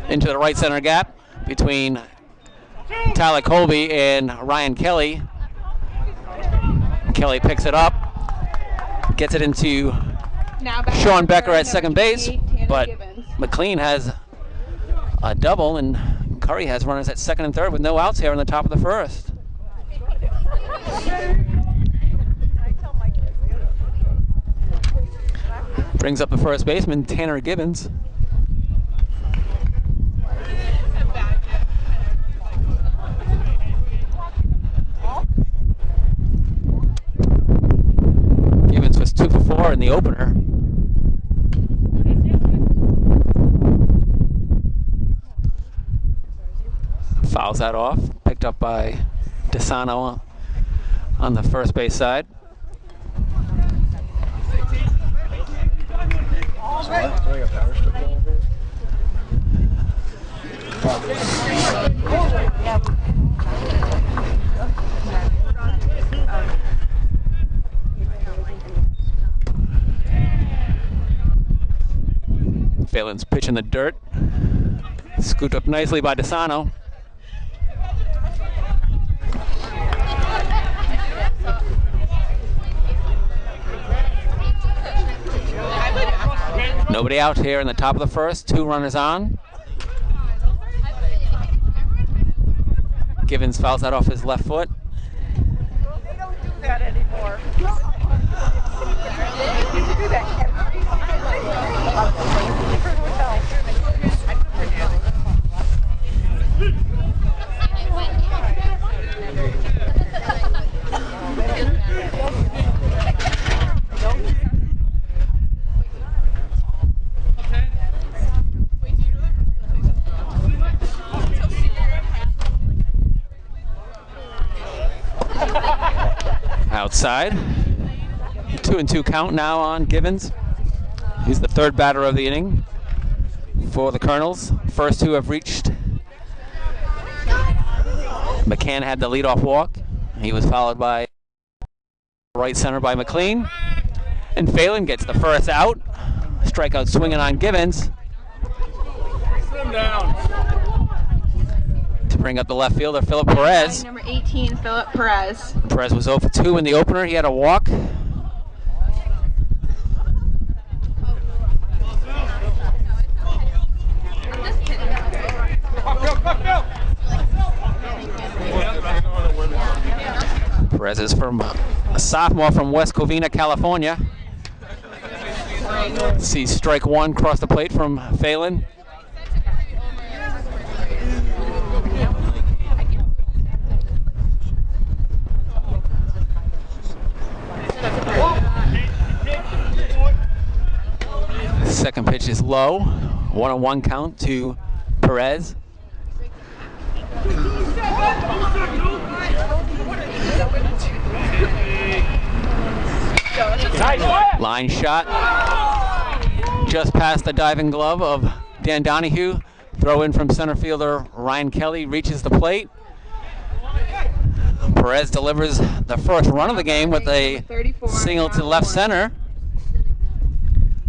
into the right center gap between Tyler Colby and Ryan Kelly. Kelly picks it up, gets it into Sean Becker at second base, but McLean has a double and Curry has runners at second and third with no outs here in the top of the first. Brings up the first baseman, Tanner Gibbons. Gibbons was 2 for 4 in the opener. Fouls that off, picked up by DeSano on the first base side. Phelan's pitch in the dirt. Scooped up nicely by DeSano. Nobody out here in the top of the first, 2 runners on. Gibbons fouls that off his left foot. They don't do that anymore. Outside. 2-2 count now on Gibbons. He's the third batter of the inning for the Colonels. First 2 have reached. McCann had the leadoff walk. He was followed by right center by McLean. And Phelan gets the first out. Strikeout swinging on Gibbons. Slim down. To bring up the left fielder, Phillip Perez. Number 18, Phillip Perez. Perez was 0 for 2 in the opener. He had a walk. Perez is from a sophomore from West Covina, California. See strike 1 cross the plate from Phelan. Second pitch is low. 1-1 count to Perez. Line shot. Just past the diving glove of Dan Donahue. Throw in from center fielder Ryan Kelly reaches the plate. Perez delivers the first run of the game with a single to left center.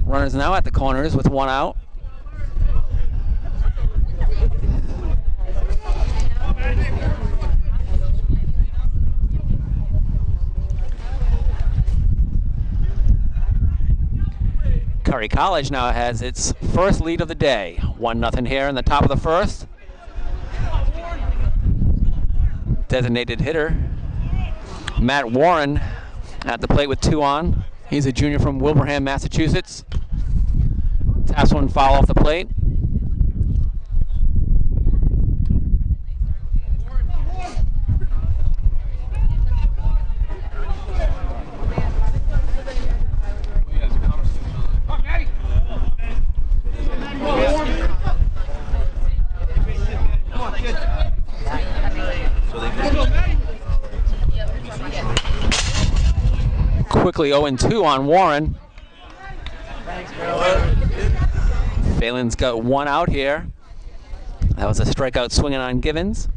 Runners now at the corners with 1 out. Curry College now has its first lead of the day. 1-0 here in the top of the first. Designated hitter Matt Warren at the plate with 2 on. He's a junior from Wilbraham, Massachusetts. Taps one foul off the plate. Quickly 0-2 on Warren. Phelan's got 1 out here. That was a strikeout swinging on Gibbons.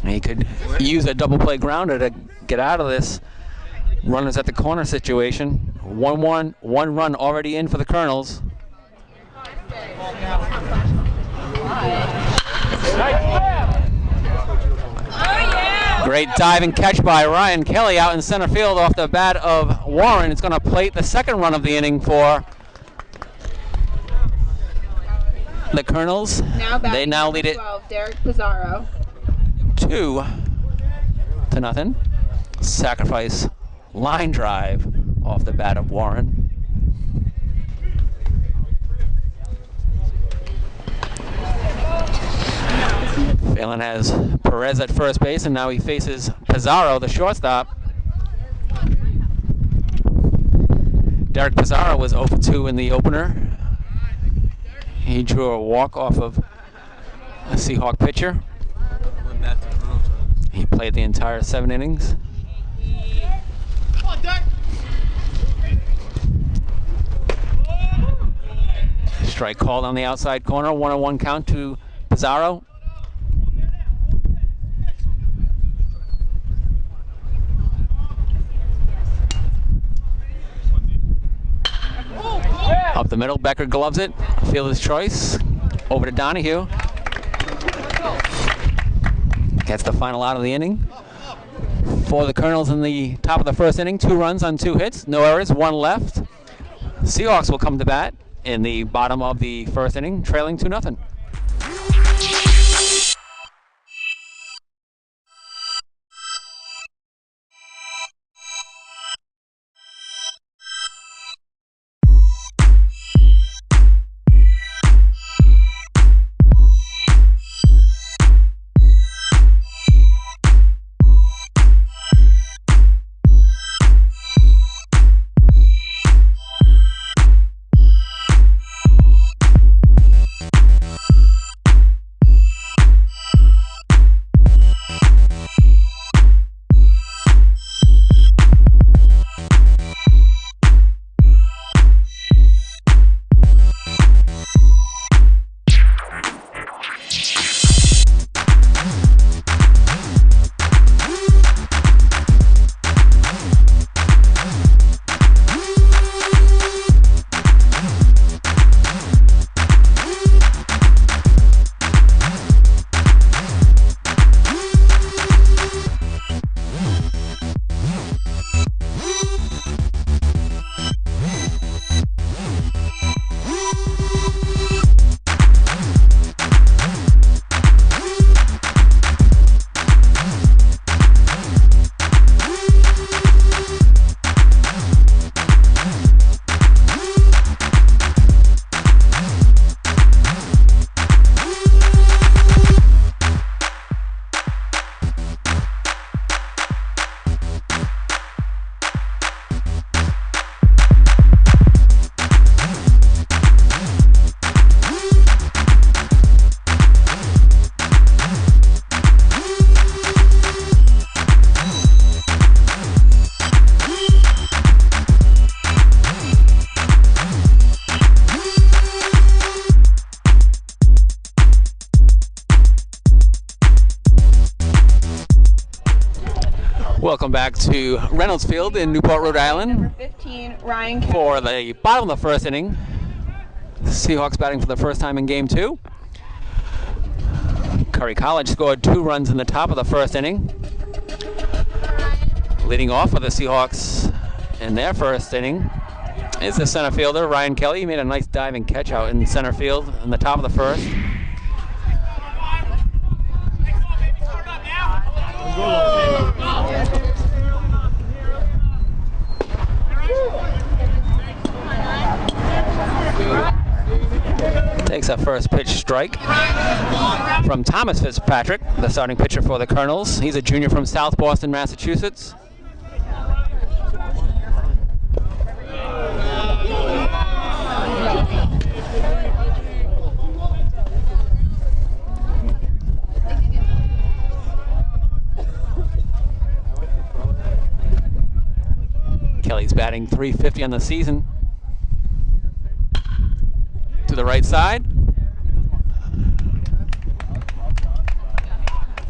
And he could use a double play grounder to get out of this runners at the corner situation. 1-1, 1 run already in for the Colonels. Great dive and catch by Ryan Kelly out in center field off the bat of Warren. It's going to plate the second run of the inning for the Colonels. They now lead it 12, Derek Pizarro. 2-0. Sacrifice line drive off the bat of Warren. Phelan has Perez at first base, and now he faces Pizarro, the shortstop. Derek Pizarro was 0 for 2 in the opener. He drew a walk off of a Seahawk pitcher. He played the entire 7 innings. Strike called on the outside corner. 1-1 count to Pizarro. Up the middle, Becker gloves it. Fielder's choice. Over to Donahue. Gets the final out of the inning. For the Colonels in the top of the first inning, 2 runs on 2 hits, no errors, 1 left. Seahawks will come to bat in the bottom of the first inning, trailing 2-0. Welcome back to Reynolds Field in Newport, Rhode Island. Number 15, Ryan Kelly. For the bottom of the first inning. The Seahawks batting for the first time in Game 2. Curry College scored 2 runs in the top of the first inning. Leading off for the Seahawks in their first inning is the center fielder, Ryan Kelly. He made a nice diving catch out in center field in the top of the first. Takes a first pitch strike from Thomas Fitzpatrick, the starting pitcher for the Colonels. He's a junior from South Boston, Massachusetts. Kelly's batting .350 on the season. To the right side.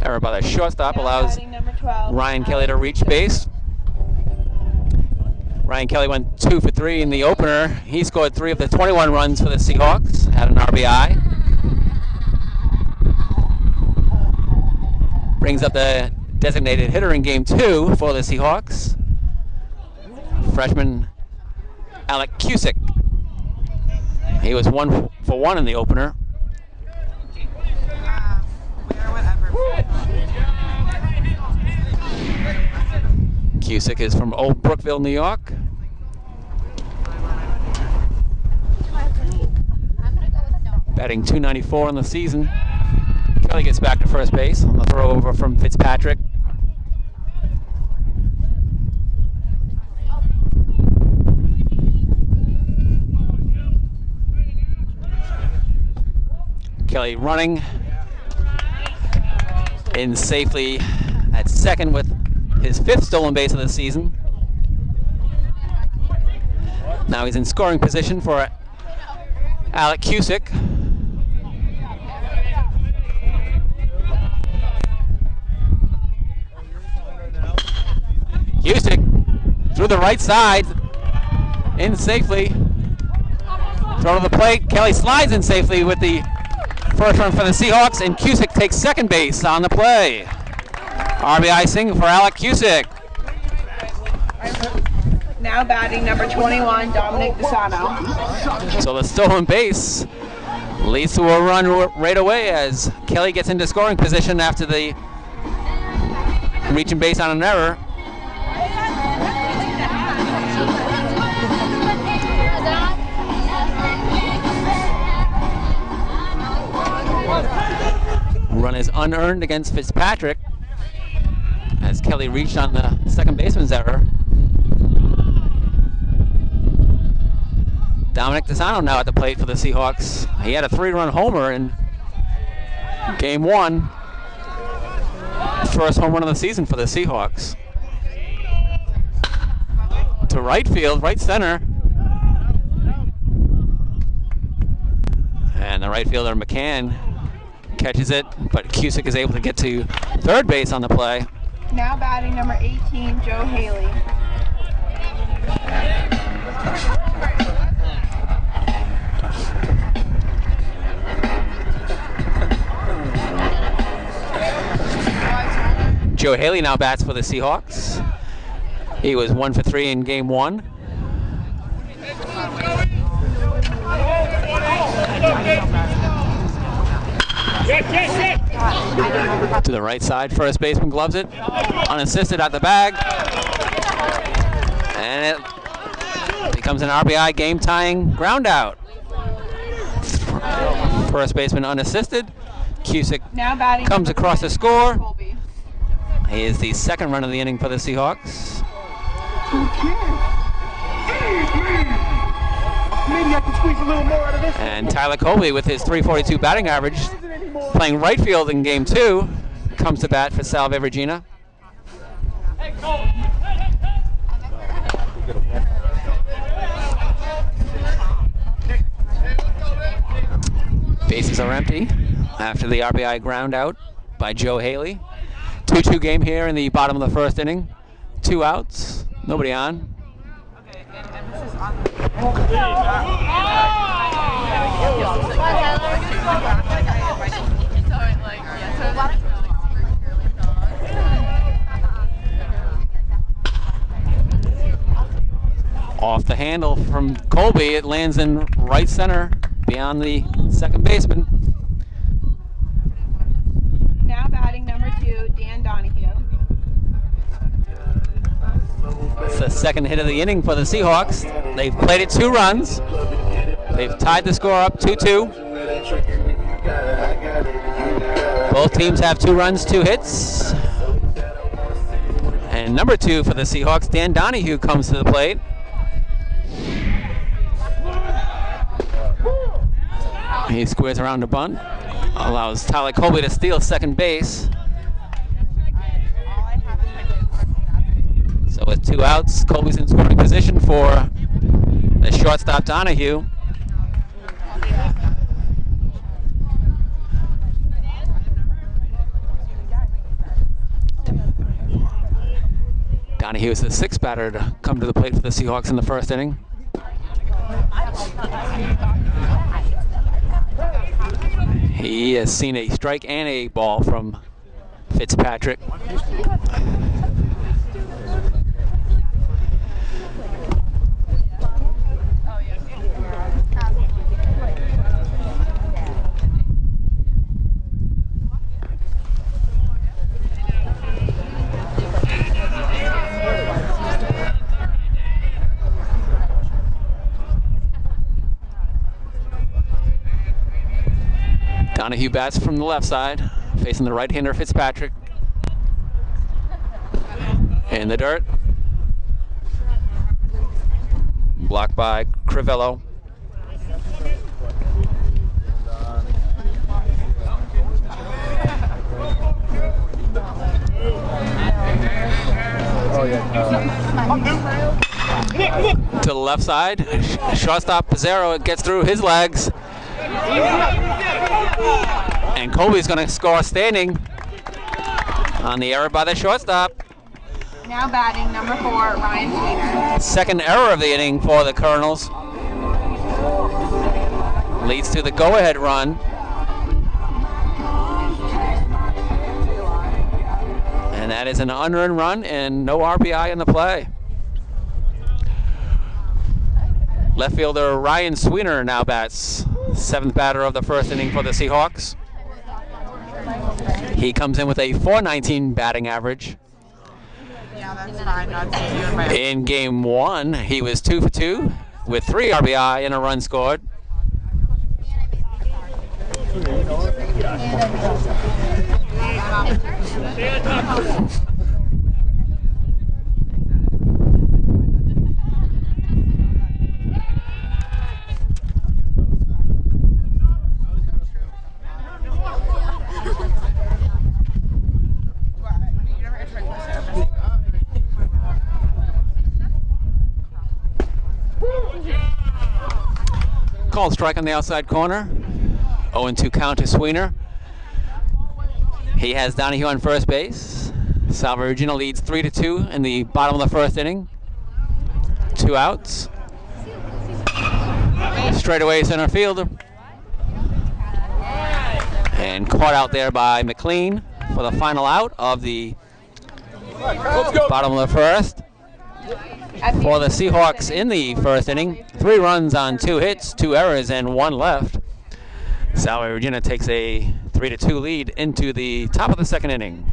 Error by the shortstop allows Ryan Kelly to reach base. Ryan Kelly went 2 for 3 in the opener. He scored 3 of the 21 runs for the Seahawks, had an RBI. brings up the designated hitter in game 2 for the Seahawks. Freshman Alec Cusick. He was 1 for 1 in the opener. Cusick is from Old Brookville, New York. Batting .294 in the season. Kelly gets back to first base on the throw over from Fitzpatrick. Kelly running in safely at second with his 5th stolen base of the season. Now he's in scoring position for Alec Cusick. Cusick through the right side, in safely. Throw to the plate. Kelly slides in safely with the first run for the Seahawks, and Cusick takes second base on the play. RBI single for Alec Cusick. Now batting number 21, Dominic DeSano. So the stolen base leads to a run right away as Kelly gets into scoring position after the reaching base on an error. Run is unearned against Fitzpatrick as Kelly reached on the second baseman's error. Dominic DeSano now at the plate for the Seahawks. He had a 3-run homer in game 1. First home run of the season for the Seahawks. To right field, right center. And the right fielder McCann catches it, but Cusick is able to get to third base on the play. Now batting number 18, Joe Haley. Joe Haley now bats for the Seahawks. He was 1 for 3 in game 1. To the right side, first baseman gloves it. Unassisted at the bag. And it becomes an RBI game-tying ground out. First baseman unassisted. Cusick comes across the score. He is the second run of the inning for the Seahawks. Maybe I can squeeze a little more out of this. And Tyler Colby with his .342 batting average, playing right field in game 2, comes to bat for Salve, Regina. Bases are empty after the RBI ground out by Joe Haley. 2-2 game here in the bottom of the first inning. 2 outs, nobody on. Off the handle from Colby, it lands in right center beyond the second baseman. Now batting number 2, Dan Donahue. It's the second hit of the inning for the Seahawks. They've played it 2 runs. They've tied the score up 2-2. Both teams have 2 runs, 2 hits. And number 2 for the Seahawks, Dan Donahue, comes to the plate. He squares around the bunt, allows Tyler Colby to steal second base. So with 2 outs, Colby's in scoring position for the shortstop Donahue. Donahue is the 6th batter to come to the plate for the Seahawks in the first inning. He has seen a strike and a ball from Fitzpatrick. Donahue bats from the left side, facing the right-hander Fitzpatrick. In the dirt. Blocked by Crivello. To the left side, shortstop Pizarro gets through his legs. And Colby's going to score standing on the error by the shortstop. Now batting number 4, Ryan Sweeter. Second error of the inning for the Colonels. Leads to the go-ahead run. And that is an unearned run and no RBI in the play. Left fielder Ryan Sweeter now bats. 7th batter of the first inning for the Seahawks. He comes in with a .419 batting average. Yeah, that's fine. In game 1, he was 2 for 2 with 3 RBI and a run scored. Called strike on the outside corner. 0-2 count to Sweeter. He has Donahue on first base. Salve Regina leads 3-2 in the bottom of the first inning. 2 outs. Straight away center fielder. And caught out there by McLean for the final out of the bottom of the first. For the Seahawks in the first inning, 3 runs on 2 hits, 2 errors, and 1 left. Salve Regina takes a 3-2 lead into the top of the second inning.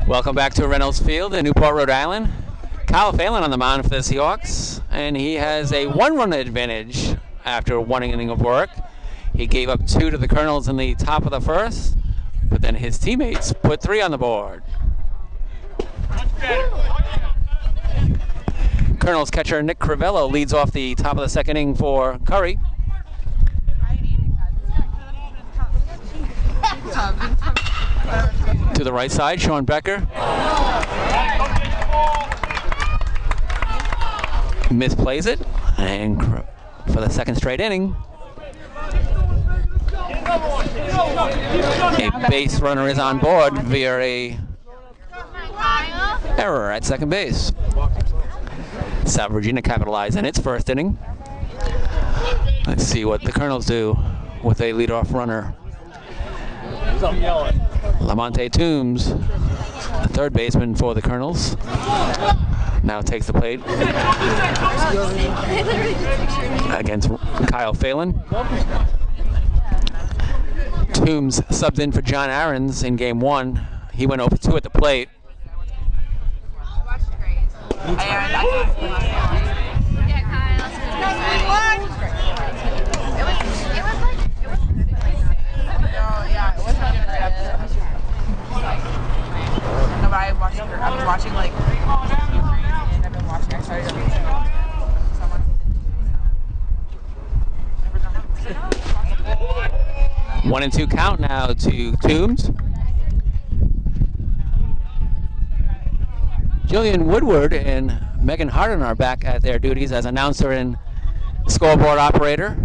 Welcome back to Reynolds Field in Newport, Rhode Island. Kyle Phelan on the mound for the Seahawks, and he has a 1-run advantage after 1 inning of work. He gave up 2 to the Colonels in the top of the first, but then his teammates put 3 on the board. Colonels catcher Nick Crivello leads off the top of the second inning for Curry. To the right side, Sean Becker. Misplays it, and for the second straight inning, a base runner is on board via a error at second base. Salve Regina capitalized in its first inning. Let's see what the Colonels do with a leadoff runner. Lamonte Toombs, the third baseman for the Colonels, now takes the plate against Kyle Phelan. Toombs subbed in for John Aarons in game 1. He went over 2 at the plate. I was watching like I've been watching. I started One and 2 count now to Toombs. Jillian Woodward and Megan Harden are back at their duties as announcer and scoreboard operator.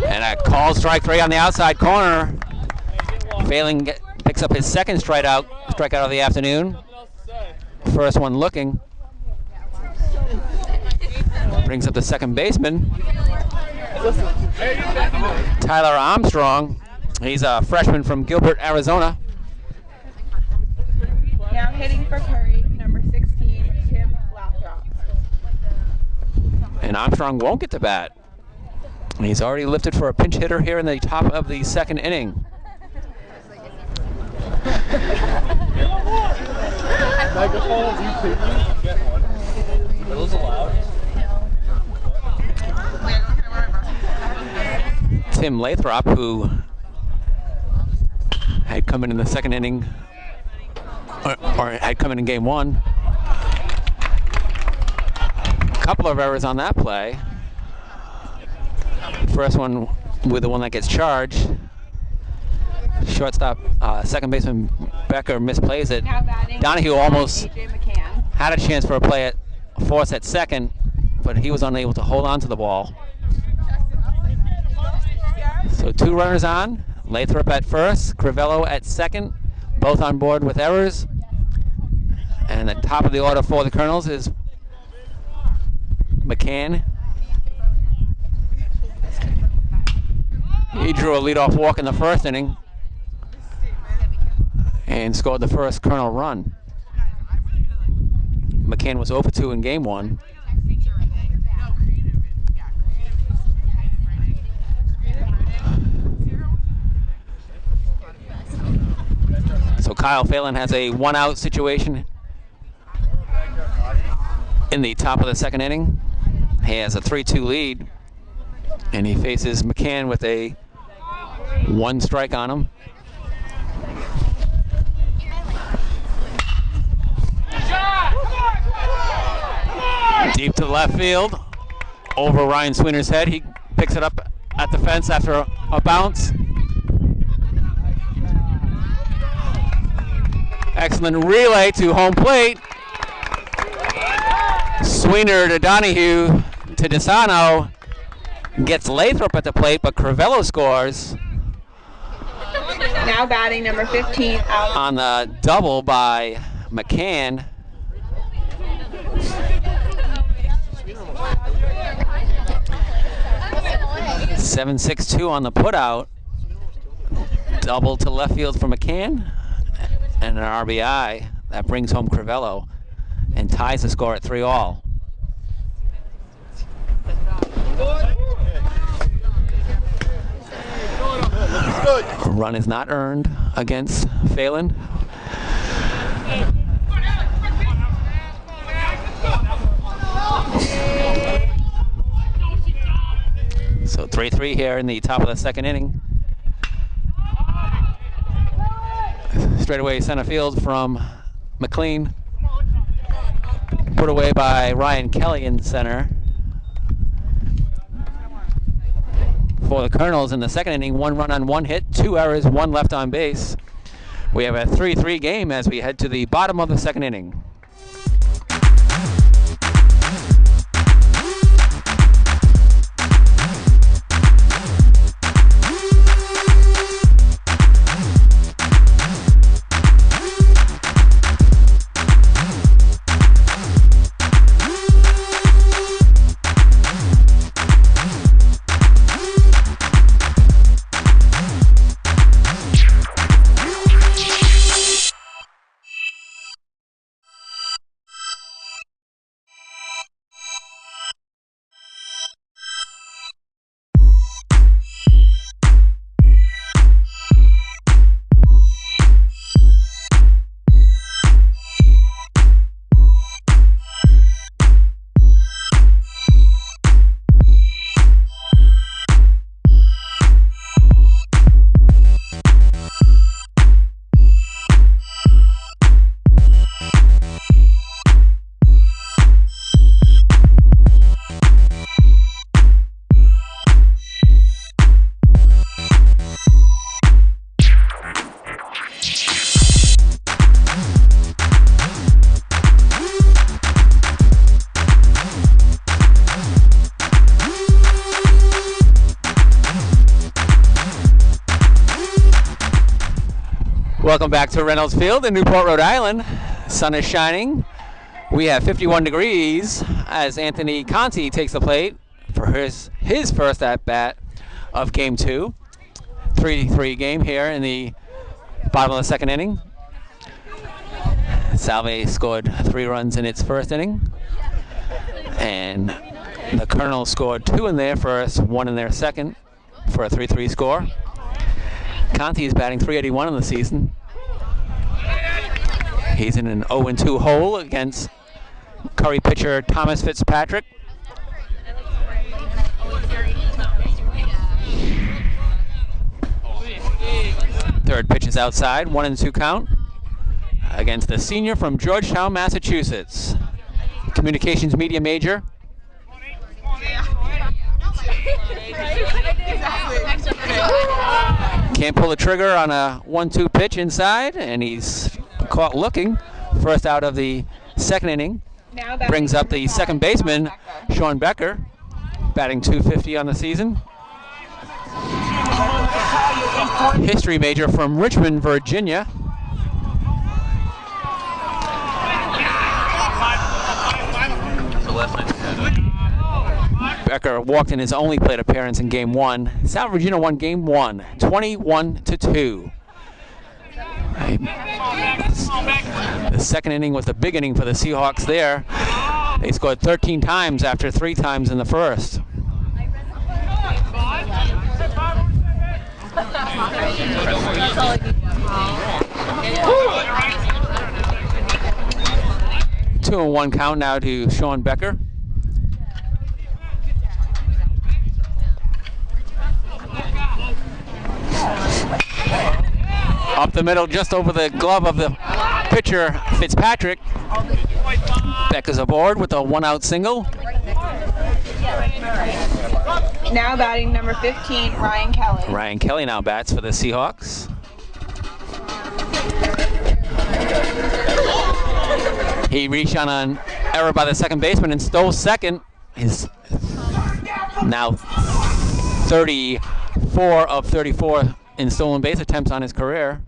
And a call strike 3 on the outside corner. Phelan picks up his second strikeout of the afternoon. First one looking. Brings up the second baseman, Tyler Armstrong. He's a freshman from Gilbert, Arizona. Now hitting for Curry, number 16, Tim Lathrop. And Armstrong won't get to bat. He's already lifted for a pinch hitter here in the top of the second inning. Microphones, you get one. Are those allowed? Tim Lathrop, who had come in the second inning, or had come in game 1. A couple of errors on that play. First one with the one that gets charged. Shortstop, second baseman Becker misplays it. Donahue almost had a chance for a play at force at second, but he was unable to hold on to the ball. So 2 runners on. Lathrop at first, Crivello at second, both on board with errors. And the top of the order for the Colonels is McCann. He drew a leadoff walk in the first inning and scored the first Colonel run. McCann was 0 for 2 in game 1. So Kyle Phelan has a 1-out situation in the top of the second inning. He has a 3-2 lead, and he faces McCann with a 1 strike on him. Deep to the left field, over Ryan Swinner's head. He picks it up at the fence after a bounce. Excellent relay to home plate. Sweener to Donahue to DeSano. Gets Lathrop at the plate, but Crivello scores. Now batting number 15, Alec. On the double by McCann. .762 on the putout. Double to left field for McCann. And an RBI that brings home Crivello and ties the score at 3-all. A run is not earned against Phelan. So 3-3 here in the top of the second inning. Straightaway center field from McLean. Put away by Ryan Kelly in center. For the Colonels in the second inning, 1 run on 1 hit, 2 errors, 1 left on base. We have a 3-3 game as we head to the bottom of the second inning. Welcome back to Reynolds Field in Newport, Rhode Island. Sun is shining. We have 51 degrees as Anthony Conti takes the plate for his first at-bat of Game 2. 3-3 game here in the bottom of the second inning. Salve scored 3 runs in its first inning. And the Colonels scored 2 in their first, 1 in their second for a 3-3 score. Conti is batting .381 in the season. He's in an 0-2 hole against Curry pitcher Thomas Fitzpatrick. Third pitch is outside, 1-2 count against the senior from Georgetown, Massachusetts. Communications media major. Can't pull the trigger on a 1-2 pitch inside, and he's caught looking. First out of the second inning. Brings up the second baseman, Sean Becker, batting .250 on the season. History major from Richmond, Virginia. Becker walked in his only plate appearance in Game 1. Salve, Regina won Game 1, 21-2. The second inning was the big inning for the Seahawks there. They scored 13 times after 3 times in the first. Two and 1 count now to Sean Becker. Up the middle, just over the glove of the pitcher, Fitzpatrick. Becker's aboard with a 1-out single. Now batting number 15, Ryan Kelly. Ryan Kelly now bats for the Seahawks. He reached on an error by the second baseman and stole second. His now 34 of 34 in stolen base attempts on his career.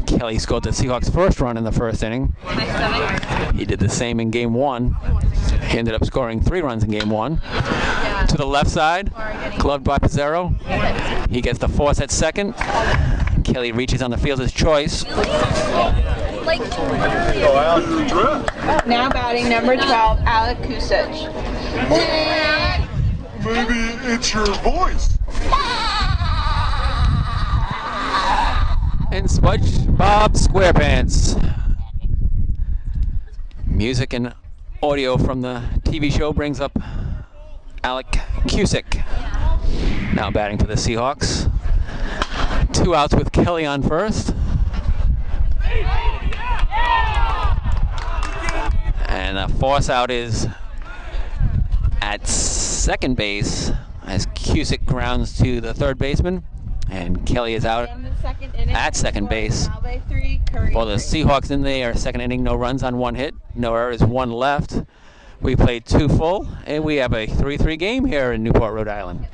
Kelly scored the Seahawks' first run in the first inning. He did the same in Game 1. He ended up scoring 3 runs in Game 1. To the left side, gloved by Pizarro. He gets the force at second. Kelly reaches on the fielder's choice. Now batting number 12, Alec Cusick. Maybe it's your voice. And SpongeBob SquarePants. Music and audio from the TV show brings up Alec Cusick. Now batting for the Seahawks. 2 outs with Kelly on first. And the force out is at second base as Cusick grounds to the third baseman. And Kelly is out at second base. For the Seahawks in their second inning, no runs on 1 hit. No errors, 1 left. We played 2 full, and we have a 3-3 game here in Newport, Rhode Island.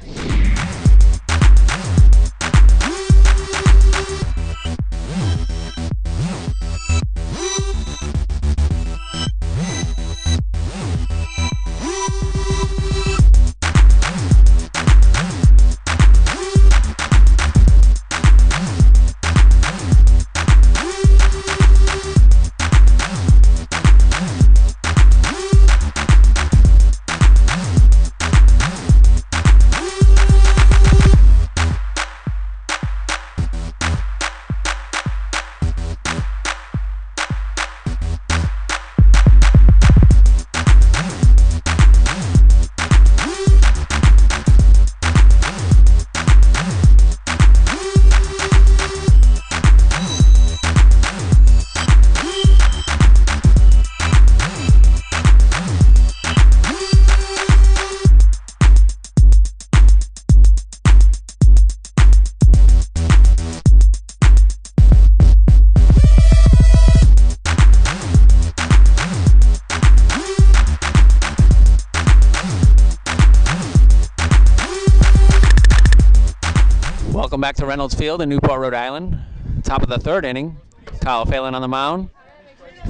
Welcome back to Reynolds Field in Newport, Rhode Island. Top of the third inning. Kyle Phelan on the mound,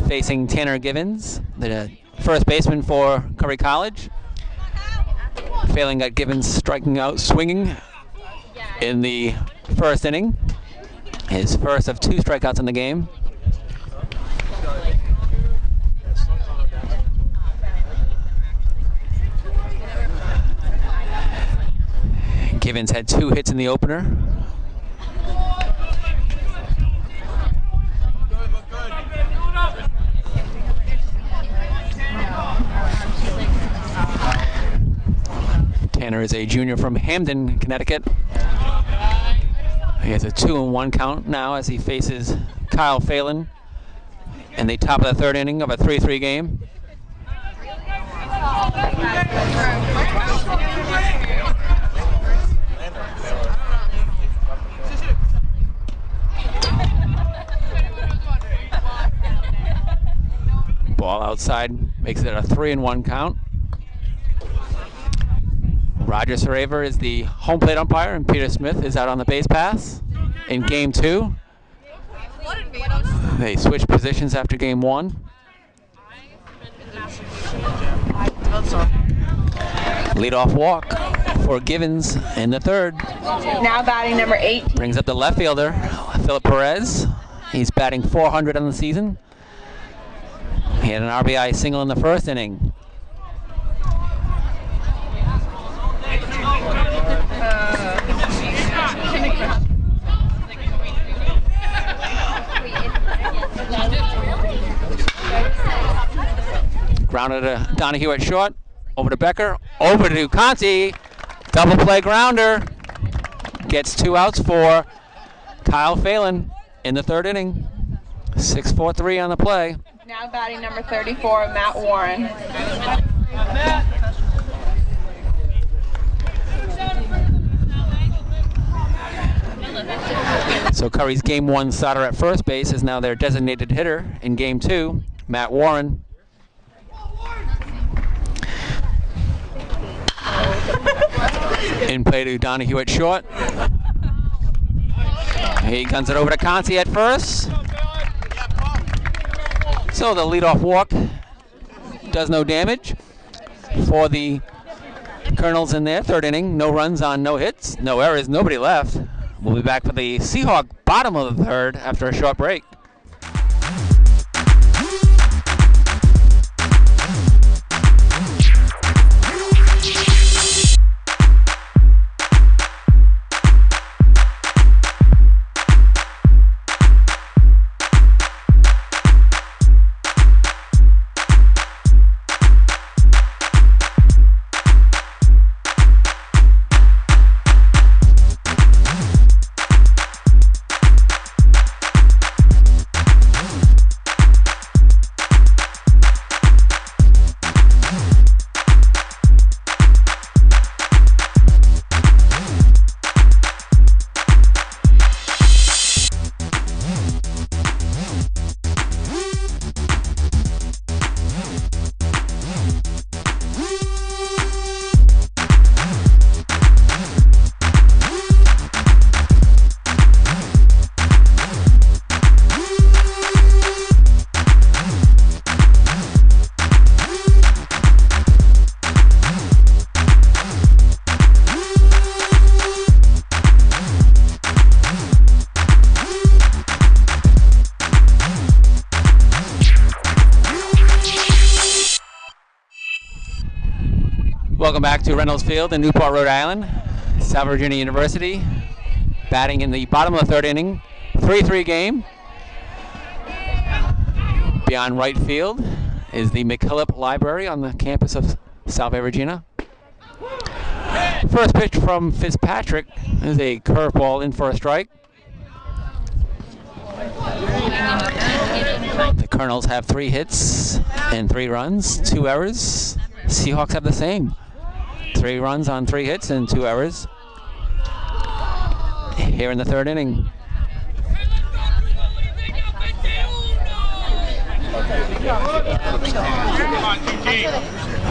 facing Tanner Givens, the first baseman for Curry College. Phelan got Givens striking out, swinging in the first inning. His first of 2 strikeouts in the game. Givens had 2 hits in the opener. Tanner is a junior from Hamden, Connecticut. He has a 2-1 count now as he faces Kyle Phelan in the top of the third inning of a 3-3 game. Ball outside makes it a 3-1 count. Roger Saraver is the home plate umpire, and Peter Smith is out on the base pass in game 2. They switch positions after game 1. Leadoff walk for Givens in the third. Now batting number 8. Brings up the left fielder, Phillip Perez. He's batting .400 on the season. He had an RBI single in the first inning. Grounded to Donahue at short. Over to Becker. Over to Conti. Double play grounder. Gets 2 outs for Kyle Phelan in the third inning. 6-4-3 on the play. Now batting number 34, Matt Warren. So Curry's game 1 starter at first base is now their designated hitter in game 2, Matt Warren. In play to Donahue at short. He guns it over to Conti at first. So the leadoff walk does no damage for the Colonels in their third inning. No runs on no hits, no errors, nobody left. We'll be back for the Seahawk bottom of the third after a short break. Welcome back to Reynolds Field in Newport, Rhode Island. Salve, Regina University batting in the bottom of the third inning. 3-3 game. Beyond right field is the McKillop Library on the campus of Salve, Regina. First pitch from Fitzpatrick is a curveball in for a strike. The Colonels have 3 hits and 3 runs, 2 errors. Seahawks have the same. 3 runs on 3 hits and 2 errors. Here in the third inning.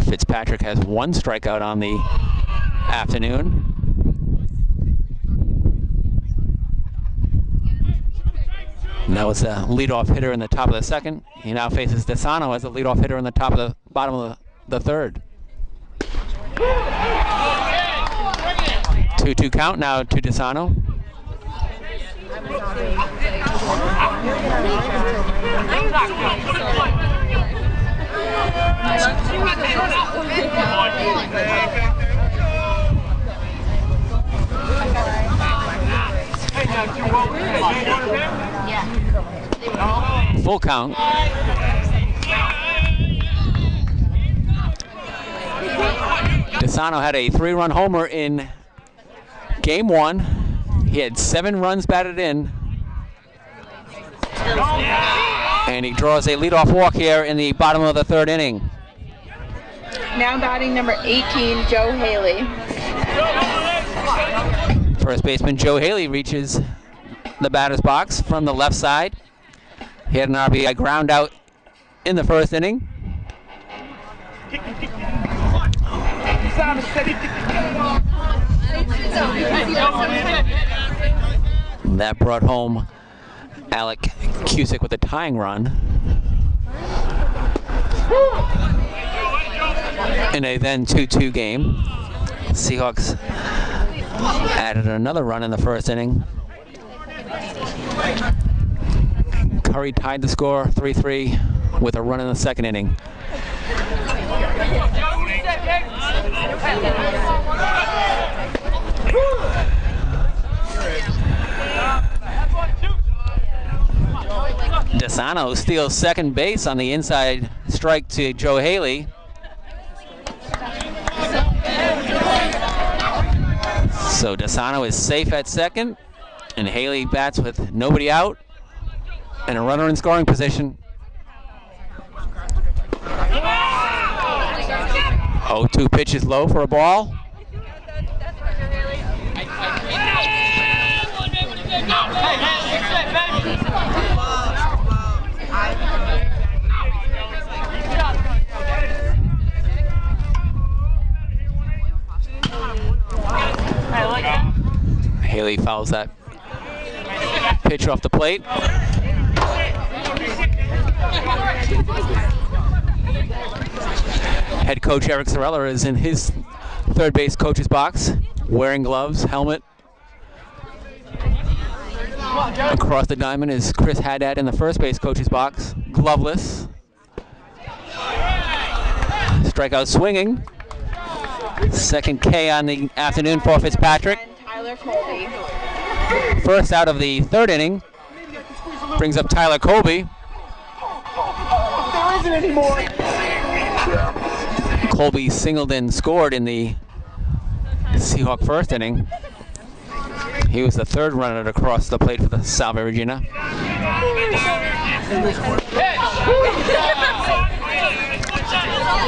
Fitzpatrick has 1 strikeout on the afternoon. That was a leadoff hitter in the top of the second. He now faces Desano as a leadoff hitter in the top of the bottom of the third. 2-2 count now to Desano. Full count. Desano had a 3-run homer in game 1. He had 7 runs batted in. And he draws a leadoff walk here in the bottom of the 3rd inning. Now batting number 18, Joe Haley. First baseman Joe Haley reaches the batter's box from the left side. He had an RBI ground out in the 1st inning. That brought home Alec Cusick with a tying run. In a then 2-2 game, Seahawks added another run in the 1st inning. Curry tied the score 3-3 with a run in the 2nd inning. Desano steals second base on the inside strike to Joe Haley. So Desano is safe at second, and Haley bats with nobody out and a runner in scoring position. 0-2 pitch is low for a ball. Haley fouls that pitch off the plate. Head coach Eric Sorella is in his third base coach's box, wearing gloves, helmet. Across the diamond is Chris Haddad in the first base coach's box, gloveless. Strikeout swinging. Second K on the afternoon for Fitzpatrick. Tyler Colby. First out of the 3rd inning. Brings up Tyler Colby. There isn't any more. Colby singled and scored in the Seahawk 1st inning. He was the 3rd runner across the plate for the Salve Regina.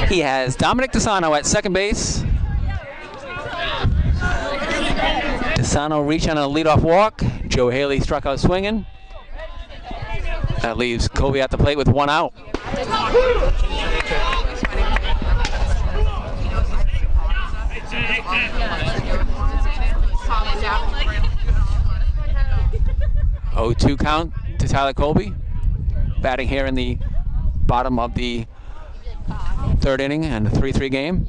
He has Dominic Desano at second base. Desano reached on a leadoff walk. Joe Haley struck out swinging. That leaves Colby at the plate with 1 out. Oh, 2 count to Tyler Colby. Batting here in the bottom of the 3rd inning and a 3-3 game.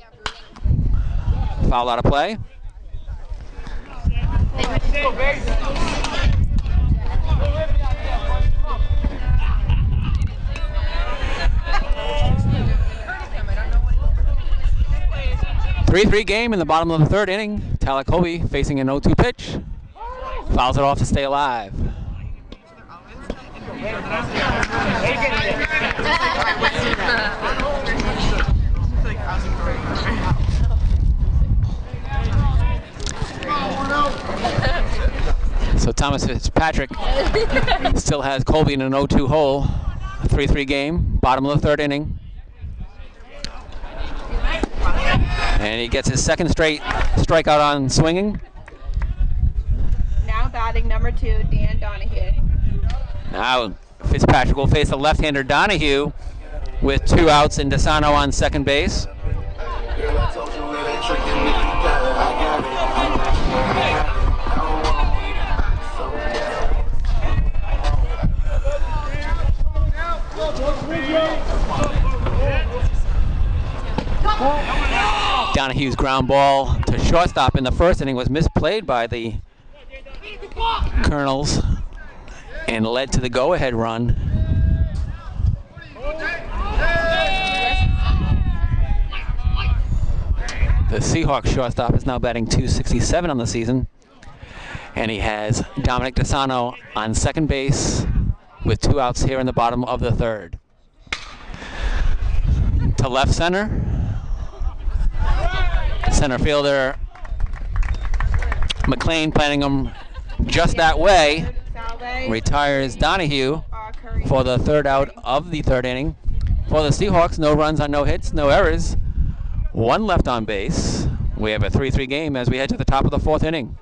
Foul out of play. Three game in the bottom of the 3rd inning. Tyler Colby facing an 0-2 pitch. Fouls it off to stay alive. So Thomas Fitzpatrick still has Colby in an 0-2 hole. A 3-3 game, bottom of the 3rd inning. And he gets his 2nd straight strikeout on swinging. Now batting number 2, Dan Donahue. Now Fitzpatrick will face the left-hander Donahue with 2 outs and Desano on second base. Donahue's ground ball to shortstop in the first inning was misplayed by the Colonels and led to the go-ahead run. The Seahawks shortstop is now batting .267 on the season, and he has Dominic DeSano on second base with 2 outs here in the bottom of the third. To left center, center fielder McLean planting him just that way, retires Donahue for the third out of the third inning. For the Seahawks, no runs on no hits, no errors, 1 left on base. We have a 3-3 game as we head to the top of the fourth inning.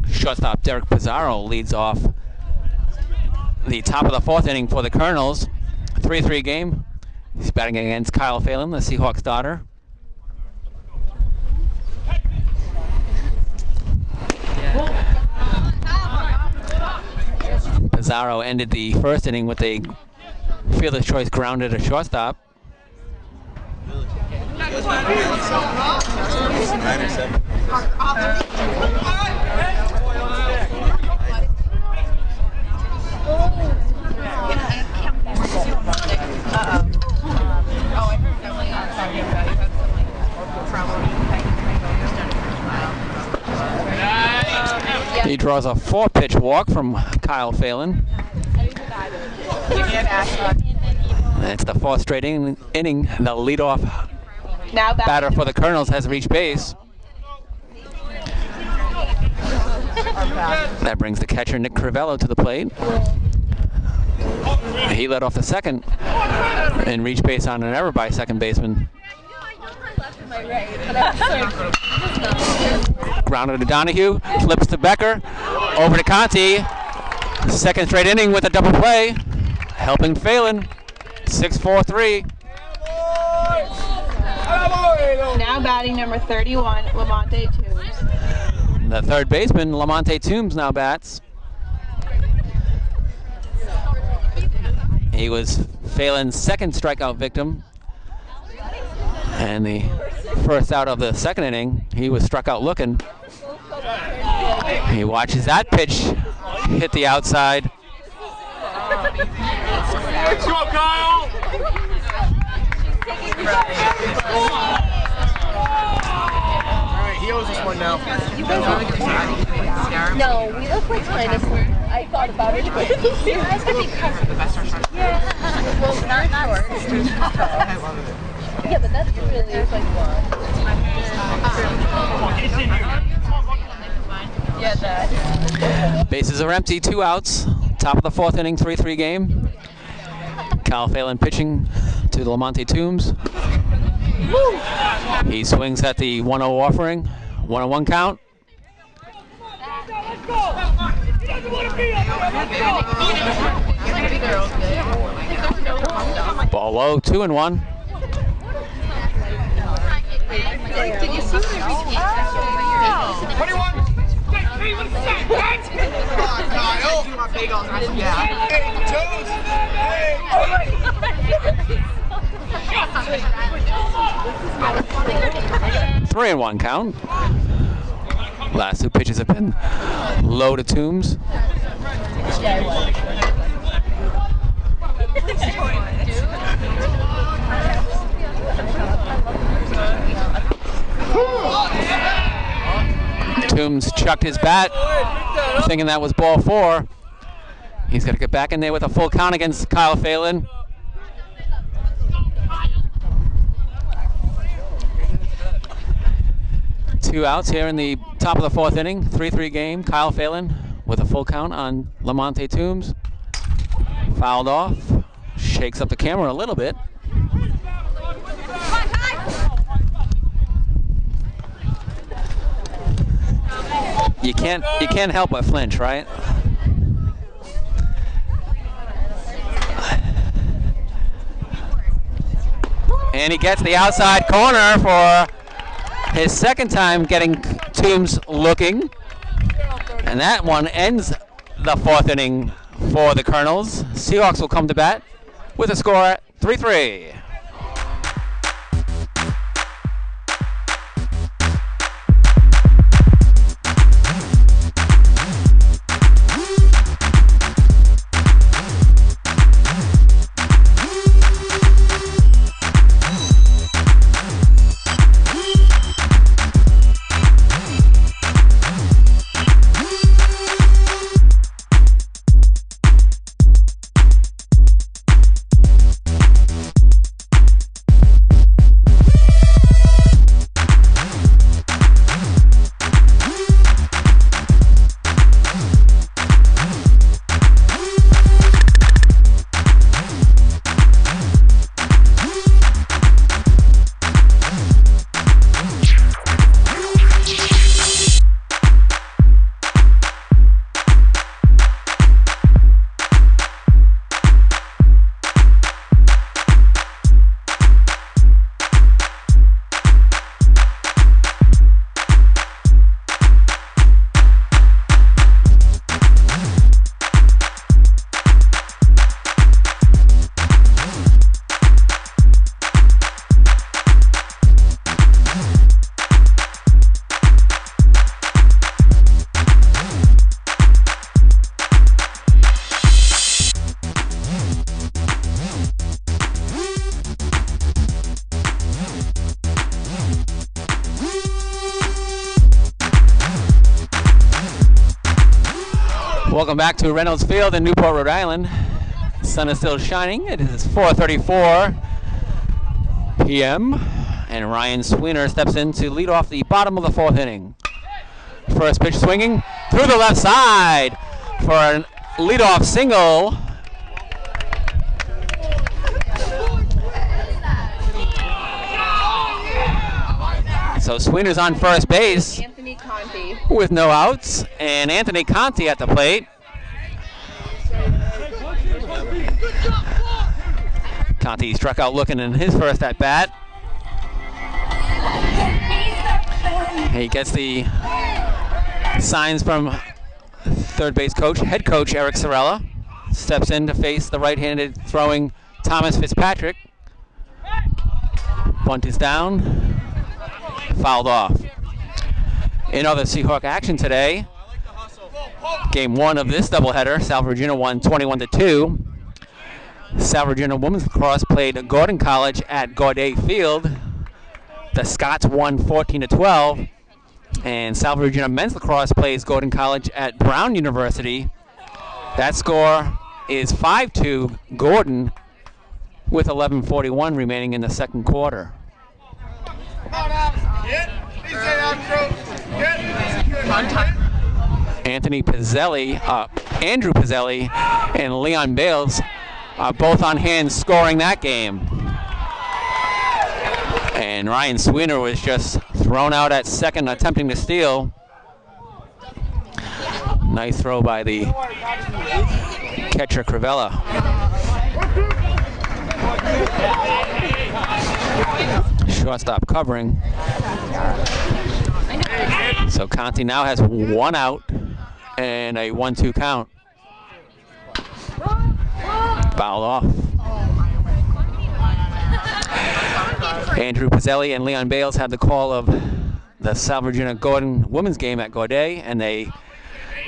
Shortstop Derek Pizarro leads off the top of the fourth inning for the Colonels. 3-3 game. He's batting against Kyle Phelan, the Seahawks starter. Pizarro ended the first inning with a fielder's choice grounded to shortstop. 9 or 7. He draws a 4-pitch walk from Kyle Phelan. It's the 4th straight inning. The leadoff batter for the Colonels has reached base. That brings the catcher Nick Crivello to the plate. He led off the second and reached base on an error by second baseman. Grounded to Donahue, flips to Becker, over to Conti. 2nd straight inning with a double play, helping Phelan. 6-4-3. Now batting number 31, Lamonte Toombs. The third baseman, Lamonte Toombs, now bats. He was Phelan's second strikeout victim. And the first out of the second inning, he was struck out looking. He watches that pitch hit the outside. Let's go, Kyle! Alright, he owes us one now. No, we look like kind of. I thought about it. Yeah. Well, not short. Yeah, but that's really like one. Yeah, that. Bases are empty, 2 outs. Top of the 4th inning, 3-3 game. Kyle Phelan pitching to Lamonte Toombs. He swings at the 1-0 offering. 1-1 count. Ball low, 2-1. Did you see what I 21. Three and one count. Last two pitches have been low to Toombs. Toombs chucked his bat, thinking that was ball 4. He's got to get back in there with a full count against Kyle Phelan. Two outs here in the top of the 4th inning. 3-3 game. Kyle Phelan with a full count on Lamonte Toombs. Fouled off. Shakes up the camera a little bit. You can't help but flinch, right? And he gets the outside corner for his second time getting Toombs looking. And that one ends the 4th inning for the Colonels. Seahawks will come to bat with a score 3-3. Welcome back to Reynolds Field in Newport, Rhode Island. The sun is still shining. It is 4:34 p.m. and Ryan Sweener steps in to lead off the bottom of the 4th inning. First pitch swinging through the left side for a leadoff single. So Sweener's on first base with no outs, and Anthony Conti at the plate. Conti struck out looking in his first at bat. He gets the signs from third base coach, head coach Eric Sorella. Steps in to face the right-handed throwing Thomas Fitzpatrick. Bunt is down. Fouled off. In other Seahawk action today, game 1 of this doubleheader, Salve Regina won 21-2. Salve Regina women's lacrosse played Gordon College at Gaudet Field. The Scots won 14-12. And Salve Regina men's lacrosse plays Gordon College at Brown University. That score is 5-2 Gordon with 11:41 remaining in the second quarter. Andrew Pizzelli, and Leon Bales are both on hand scoring that game. And Ryan Sweener was just thrown out at second attempting to steal. Nice throw by the catcher Crivella. Shortstop covering. So Conti now has one out and a 1-2 count. Fouled off. Andrew Pizzelli and Leon Bales had the call of the Salve Regina Gordon women's game at Gaudet, and they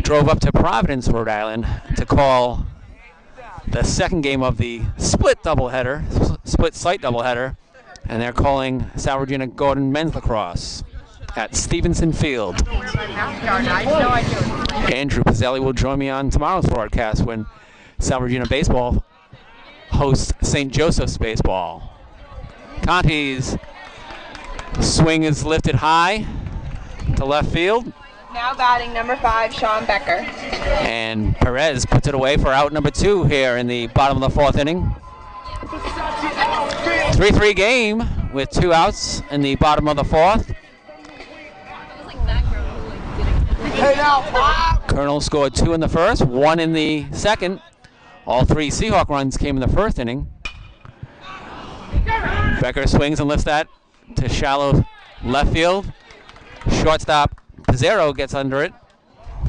drove up to Providence, Rhode Island to call the second game of the split site doubleheader, and they're calling Salve Regina Gordon men's lacrosse at Stevenson Field. Andrew Pizzelli will join me on tomorrow's broadcast when Salve Regina baseball hosts St. Joseph's baseball. Conti's swing is lifted high to left field. Now batting number 5, Sean Becker. And Perez puts it away for out number 2 here in the bottom of the 4th inning. 3-3 game with 2 outs in the bottom of the 4th. Colonel scored 2 in the first, 1 in the second. All 3 Seahawk runs came in the 1st inning. Becker swings and lifts that to shallow left field. Shortstop Pizzero gets under it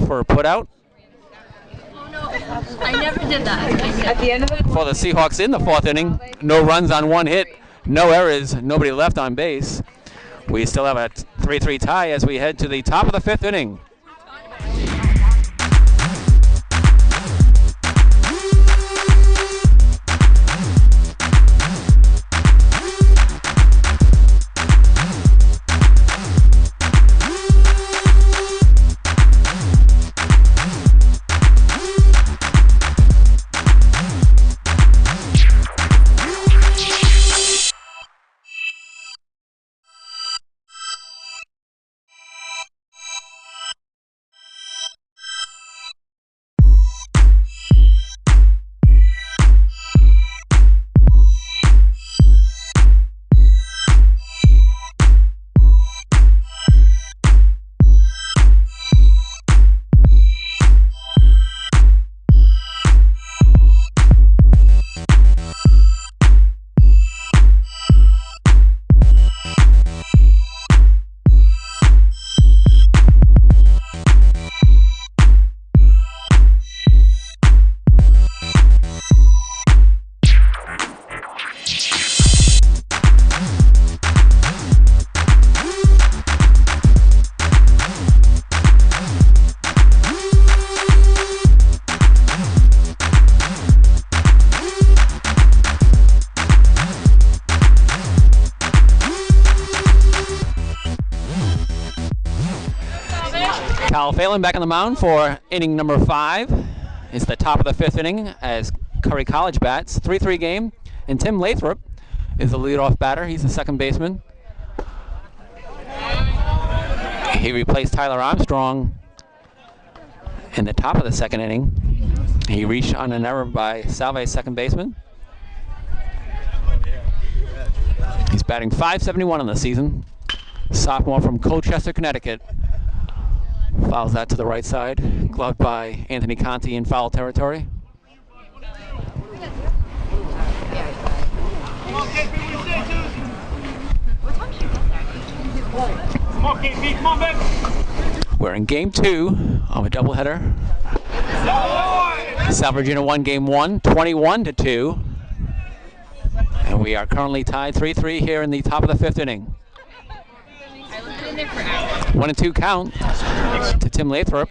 for a putout. I never did that. At the end of the For the Seahawks in the 4th inning, no runs on 1 hit, no errors, nobody left on base. We still have a 3-3 tie as we head to the top of the 5th inning. Phelan back on the mound for inning number 5. It's the top of the 5th inning as Curry College bats. 3-3 game, and Tim Lathrop is the leadoff batter. He's the second baseman. He replaced Tyler Armstrong in the top of the 2nd inning. He reached on an error by Salve's second baseman. He's batting .571 on the season. Sophomore from Colchester, Connecticut. Fouls that to the right side, gloved by Anthony Conti in foul territory. We're in game 2 of a doubleheader. Salve Regina won game 1, 21-2. And we are currently tied 3-3 here in the top of the 5th inning. 1-2 count to Tim Lathrop.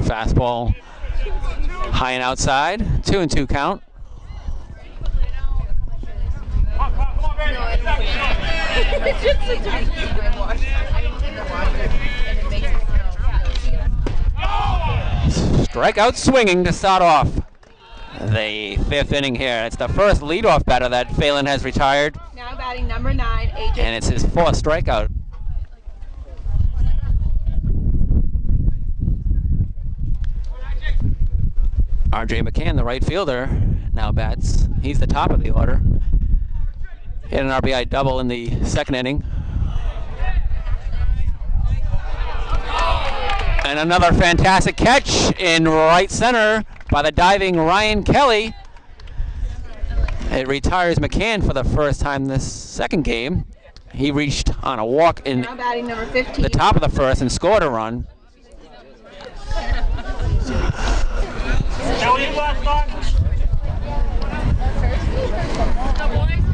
Fastball high and outside. 2-2 count. Strikeout swinging to start off the 5th inning here. It's the first leadoff batter that Phelan has retired. Now batting number 9, AJ. And it's his 4th strikeout. R.J. McCann, the right fielder, now bats. He's the top of the order. Hit an RBI double in the 2nd inning. And another fantastic catch in right center by the diving Ryan Kelly. It retires McCann for the first time this second game. He reached on a walk in Now batting number 15. the top of the first and scored a run.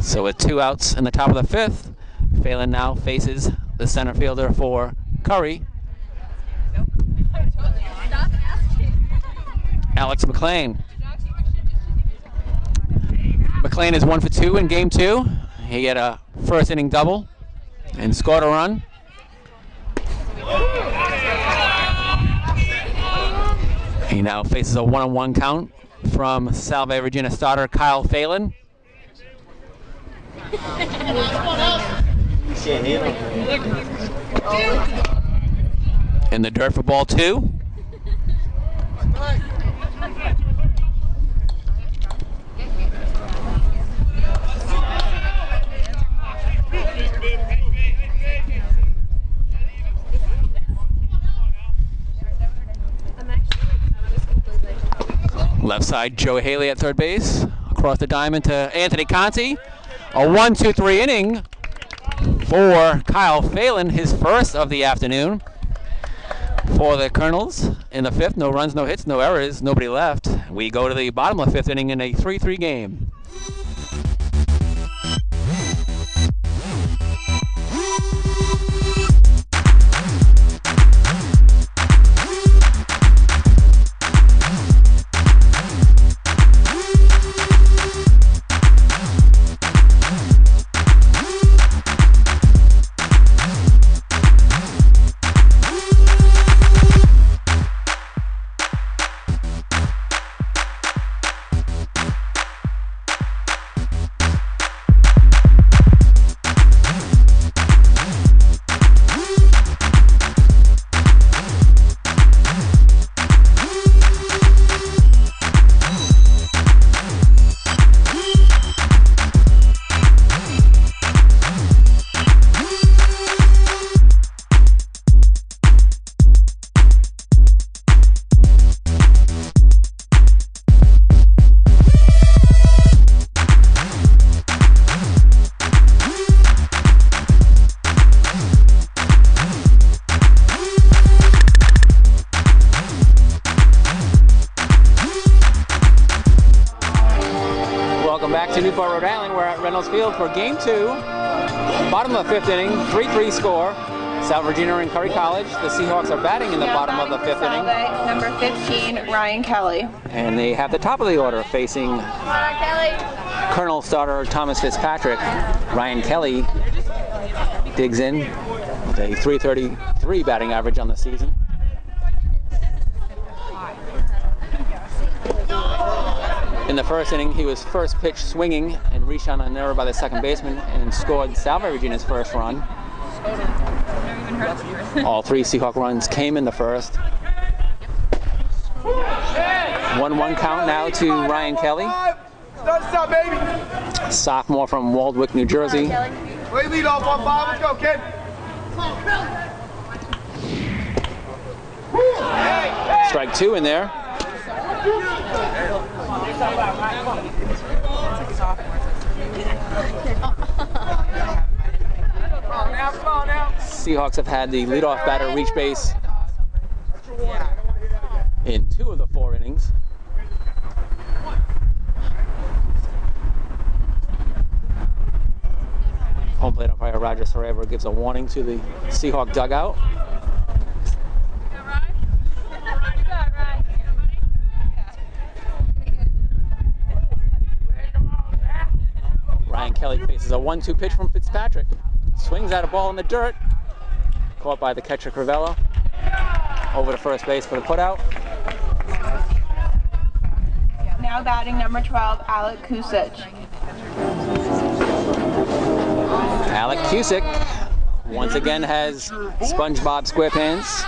So with 2 outs in the top of the 5th, Phelan now faces the center fielder for Curry, Alex McLean. McLean is 1 for 2 in game 2. He had a first inning double and scored a run. He now faces a 1-on-1 count from Salve Regina starter Kyle Phelan. In the dirt for ball 2. Left side, Joe Haley at third base. Across the diamond to Anthony Conti. A 1-2-3 inning for Kyle Phelan, his first of the afternoon. For the Colonels in the 5th, no runs, no hits, no errors, nobody left. We go to the bottom of the 5th inning in a 3-3 game. Rhode Island. We're at Reynolds Field for game 2. Bottom of the 5th inning, 3-3 score. Salve, Regina and Curry College. The Seahawks are batting in the bottom of the 5th inning. Salve, number 15, Ryan Kelly. And they have the top of the order facing Colonel starter Thomas Fitzpatrick. Ryan Kelly digs in with a .333 batting average on the season. In the first inning, he was first pitch swinging and reached on an error by the second baseman and scored Salve Regina's first run. All 3 Seahawk runs came in the first. 1-1 count now to Ryan Kelly, sophomore from Waldwick, New Jersey. Play lead off on 5. Let's go, kid. Strike 2 in there. Seahawks have had the leadoff batter reach base in 2 of the 4 innings. Home plate umpire Roger Sareva gives a warning to the Seahawk dugout. Ryan Kelly faces a 1-2 pitch from Fitzpatrick. Swings at a ball in the dirt. Caught by the catcher Crivello. Over to first base for the putout. Now batting number 12, Alec Cusick. Alec Cusick once again has SpongeBob SquarePants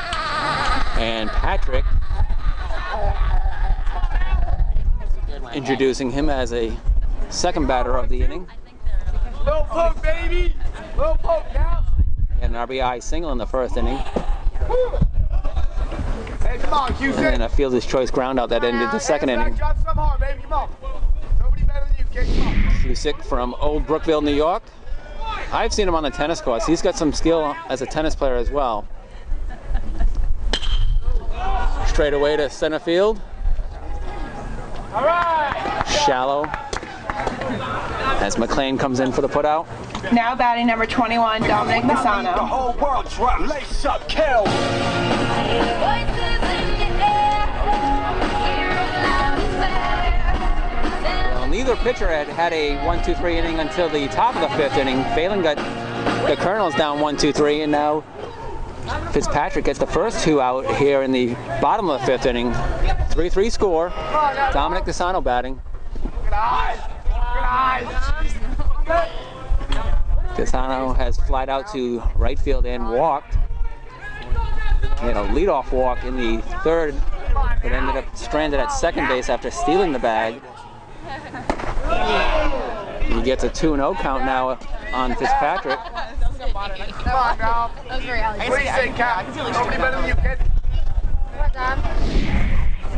and Patrick introducing him as a second batter of the inning. Little poke, baby. Little poke now. He had an RBI single in the first inning. Hey, come on, Cusick. And then a fielder's choice ground out that ended the second inning. Drop some hard, baby. Come on. Nobody better than you, kid. Come on. Cusick from Old Brookville, New York. I've seen him on the tennis courts. He's got some skill as a tennis player as well. Straight away to center field. Shallow. As McLean comes in for the putout. Now batting number 21, Dominic The Pisano. whole world drop, lace up, kill. Well, neither pitcher had a 1-2-3 inning until the top of the 5th inning. Phelan got the Colonels down 1-2-3, and now Fitzpatrick gets the first 2 out here in the bottom of the 5th inning. 3-3 score. Dominic Pisano batting. Pisano has flied out to right field and walked. He had a leadoff walk in the 3rd, but ended up stranded at second base after stealing the bag. He gets a 2-0 count now on Fitzpatrick.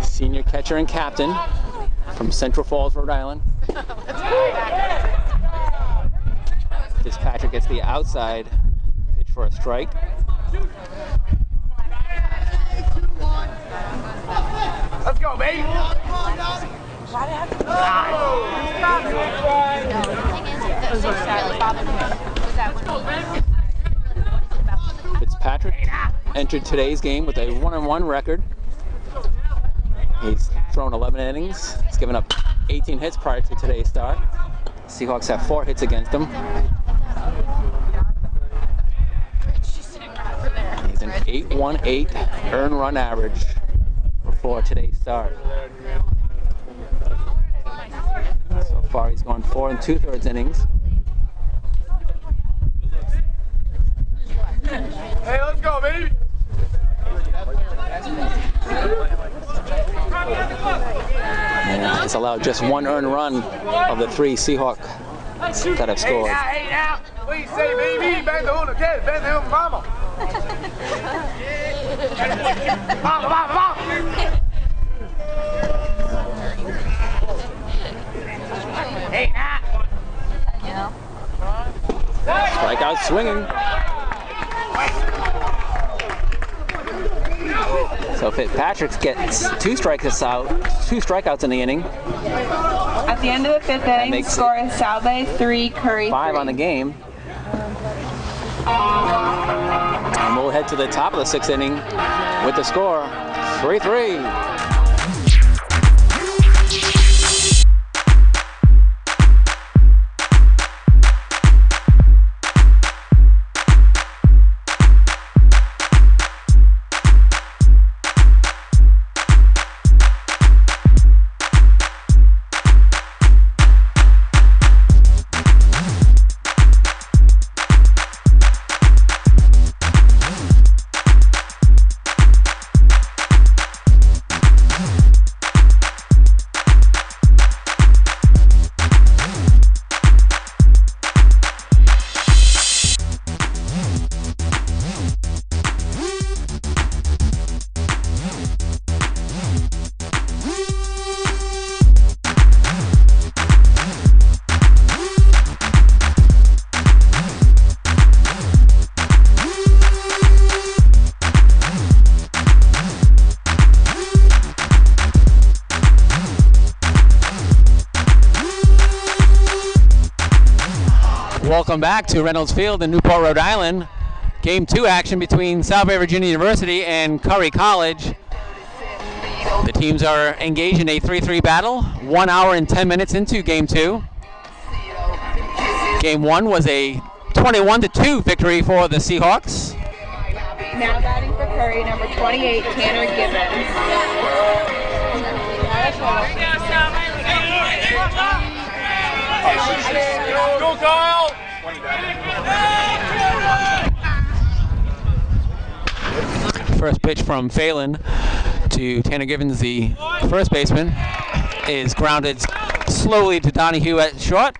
Senior catcher and captain from Central Falls, Rhode Island. Fitzpatrick gets the outside pitch for a strike. Let's go, baby. Fitzpatrick entered today's game with a 1-1 record. He's thrown 11 innings. He's given up 18 hits prior to today's start. Seahawks have 4 hits against him. He's an 8.18 earned run average before today's start. So far he's gone 4 2/3 innings. Hey, let's go, baby. And it's allowed just 1 earned run of the 3 Seahawks that have scored. Hey now, what do you say, baby? Bang the hoon again, bang the hoon, mama. Mama. Hey now. Strikeout swinging. So Fitzpatrick gets 2 strikeouts in the inning. At the end of the 5th inning, the score is Salve 3, Curry 5 3. on the game. And we'll head to the top of the 6th inning with the score 3-3. Welcome back to Reynolds Field in Newport, Rhode Island. Game 2 action between Salve, Virginia University and Curry College. The teams are engaged in a 3-3 battle, 1 hour and 10 minutes into Game 2. Game 1 was a 21-2 victory for the Seahawks. Now batting for Curry, number 28, Tanner Gibbons. Go, Kyle. First pitch from Phelan to Tanner Gibbons, the first baseman, is grounded slowly to Donahue at short.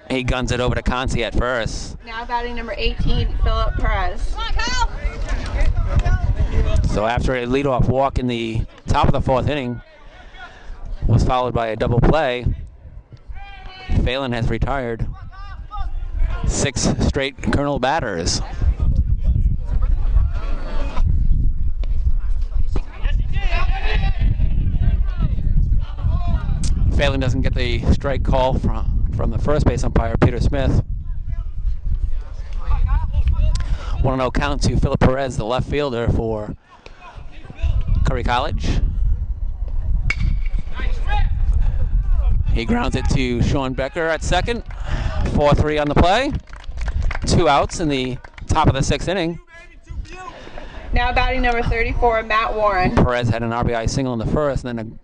He guns it over to Consi at first. Now batting number 18, Phillip Perez. So after a leadoff walk in the top of the 4th inning, was followed by a double play. Phelan has retired 6 straight Colonel batters. Phelan doesn't get the strike call from the first base umpire, Peter Smith. 1-0 count to Phillip Perez, the left fielder for Curry College. He grounds it to Sean Becker at second. 4-3 on the play. 2 outs in the top of the 6th inning. Now batting number 34, Matt Warren. Perez had an RBI single in the first, and then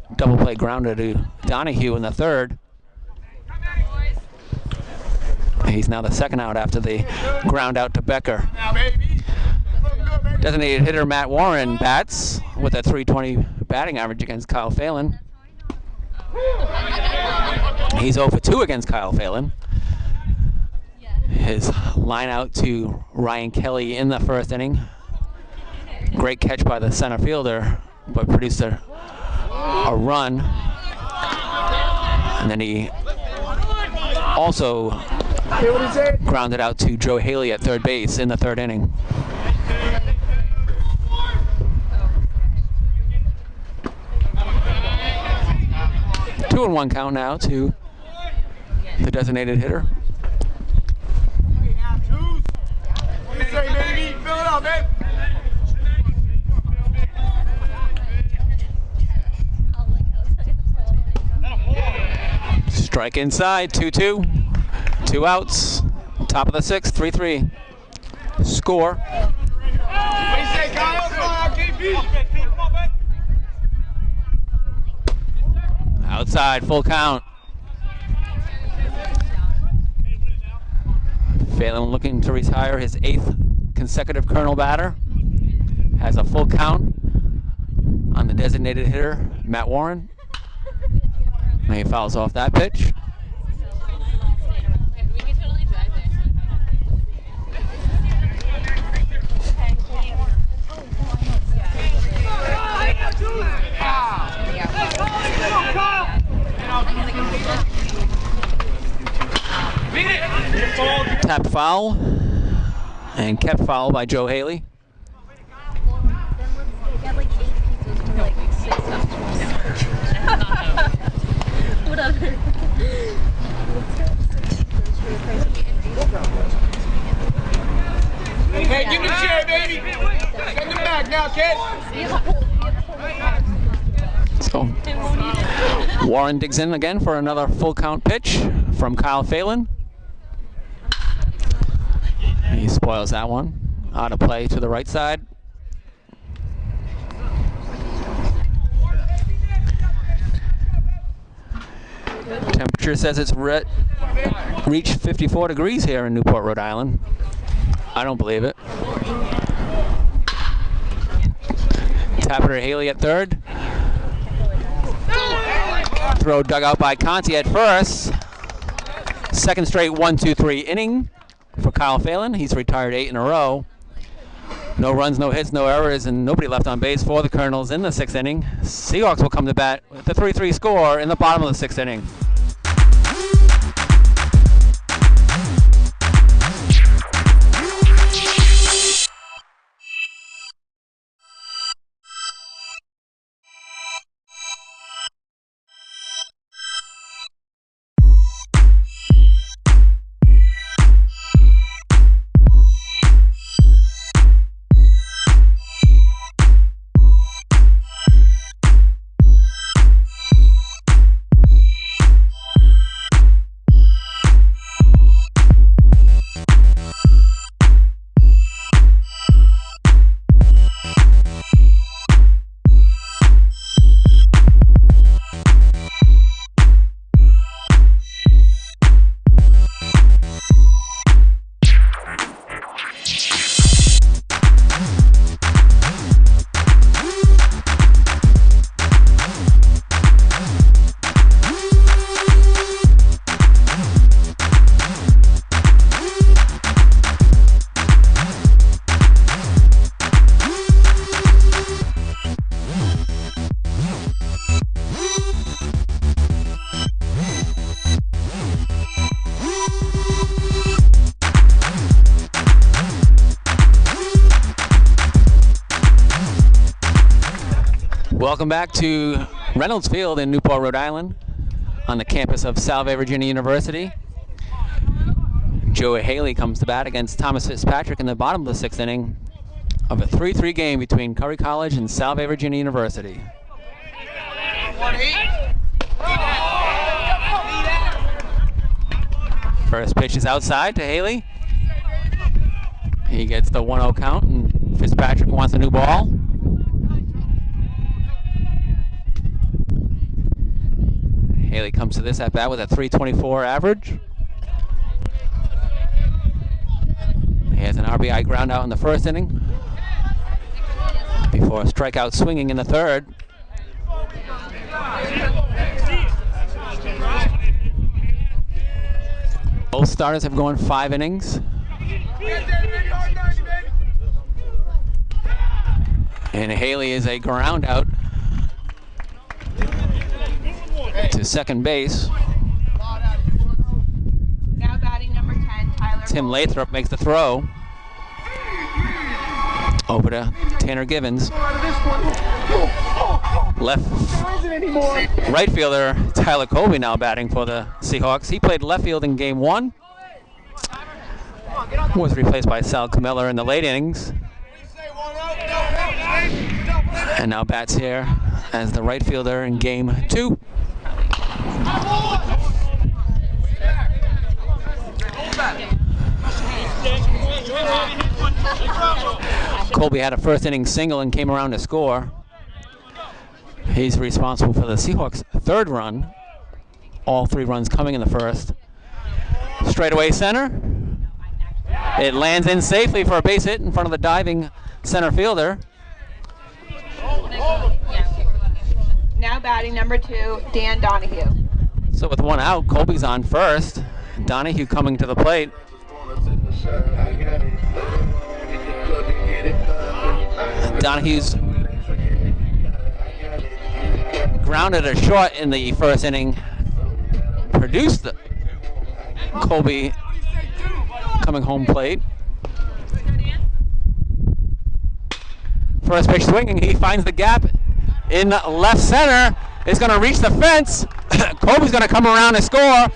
a double play grounder to Donahue in the third. He's now the second out after the ground out to Becker. Designated hitter Matt Warren bats with a .320 batting average against Kyle Phelan. He's 0 for 2 against Kyle Phelan. His line out to Ryan Kelly in the first inning. Great catch by the center fielder, but produced a run. And then he also grounded out to Joe Haley at third base in the third inning. Two and 1 count now to the designated hitter. What do you say, baby? Fill it up, man. Strike inside, 2-2. 2 outs. Top of the 6th, 3-3. Score. What do you say, Kyle? Come on, KP. Outside, full count. Phelan looking to retire his 8th consecutive Colonel batter. Has a full count on the designated hitter, Matt Warren. And he fouls off that pitch. Tapped foul and kept foul by Joe Haley. Whatever. Hey, give me the chair, baby. Send him back now, kid. So Warren digs in again for another full count pitch from Kyle Phelan. He spoils that one. Out of play to the right side. Temperature says it's reached 54 degrees here in Newport, Rhode Island. I don't believe it. Tapper Haley at third. Throw dug out by Conti at first. Second straight 1-2-3 inning for Kyle Phelan. He's retired 8 in a row. No runs, no hits, no errors, and nobody left on base for the Colonels in the 6th inning. Seahawks will come to bat with the 3-3 score in the bottom of the 6th inning. Welcome back to Reynolds Field in Newport, Rhode Island, on the campus of Salve, Virginia University. Joe Haley comes to bat against Thomas Fitzpatrick in the bottom of the sixth inning of a 3-3 game between Curry College and Salve, Virginia University. First pitch is outside to Haley. He gets the 1-0 count, and Fitzpatrick wants a new ball. Haley comes to this at bat with a .324 average. He has an RBI ground out in the first inning before a strikeout swinging in the third. Both starters have gone 5 innings. And Haley is a ground out to second base. Now batting number 10, Tyler. Tim Lathrop makes the throw over to Tanner Givens. Right fielder Tyler Colby now batting for the Seahawks. He played left field in game 1. Was replaced by Sal Camilla in the late innings. And now bats here as the right fielder in game 2. Colby had a first inning single and came around to score. He's responsible for the Seahawks' third run. All 3 runs coming in the first. Straightaway center. It lands in safely for a base hit in front of the diving center fielder. Now batting number 2, Dan Donahue. So with 1 out, Colby's on first. Donahue coming to the plate. Donahue's grounded a short in the first inning. Produced Colby coming home plate. First pitch swinging, he finds the gap in left center. It's going to reach the fence. Colby's going to come around and score.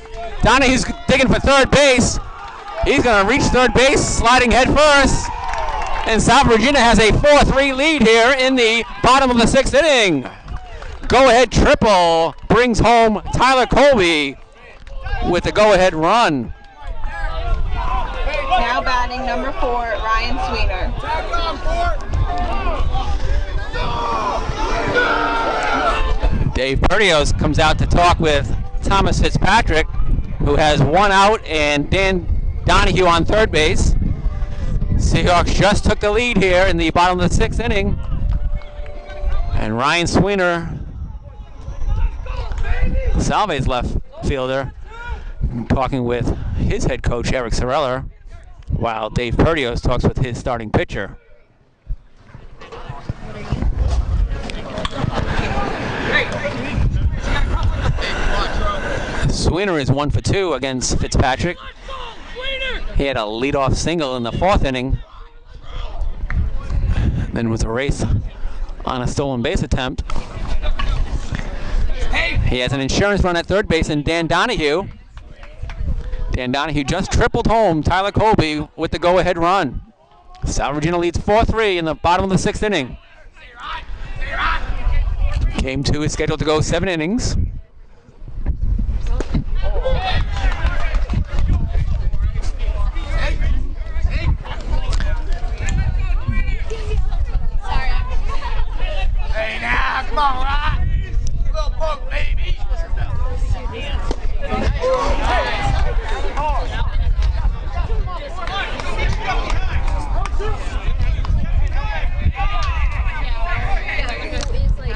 Donahue's digging for third base. He's going to reach third base, sliding head first. And South Virginia has a 4-3 lead here in the bottom of the 6th inning. Go-ahead triple brings home Tyler Colby with the go-ahead run. Now batting number 4, Ryan Sweener. Dave Perdios comes out to talk with Thomas Fitzpatrick, who has 1 out, and Dan Donahue on third base. Seahawks just took the lead here in the bottom of the 6th inning. And Ryan Sweener, Salve's left fielder, talking with his head coach, Eric Sorella, while Dave Perdios talks with his starting pitcher. Sweener is 1 for 2 against Fitzpatrick. He had a leadoff single in the 4th inning. Then was a race on a stolen base attempt. He has an insurance run at third base in Dan Donahue. Dan Donahue just tripled home Tyler Colby with the go-ahead run. South Virginia leads 4-3 in the bottom of the 6th inning. Game 2 is scheduled to go 7 innings. Hey now, come on, right? Little punk, baby.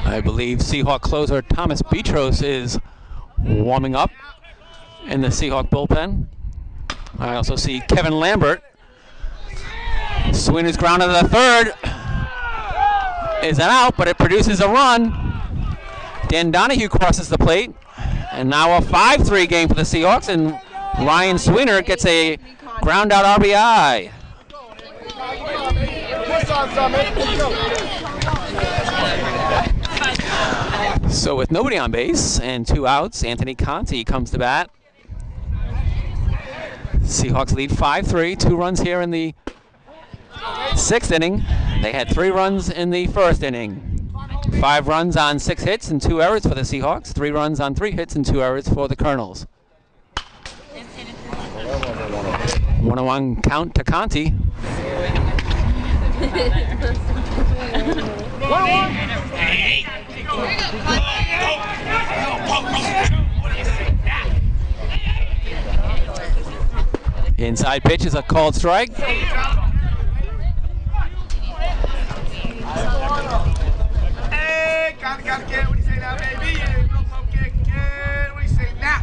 I believe Seahawk closer Thomas Petros is warming up in the Seahawk bullpen. I also see Kevin Lambert. Sweener's ground to the third is an out, but it produces a run. Dan Donahue crosses the plate, and now a 5-3 game for the Seahawks, and Ryan Sweener gets a ground out RBI. So with nobody on base and 2 outs, Anthony Conti comes to bat. Seahawks lead 5-3, 2 runs here in the 6th inning. They had 3 runs in the 1st inning. 5 runs on 6 hits and 2 errors for the Seahawks. 3 runs on 3 hits and 2 errors for the Colonels. 1-1 count to Conti. Inside pitch is a called strike. Hey, gotta get it. What do you say now, baby? Yeah, no pumpkin. What do you say now?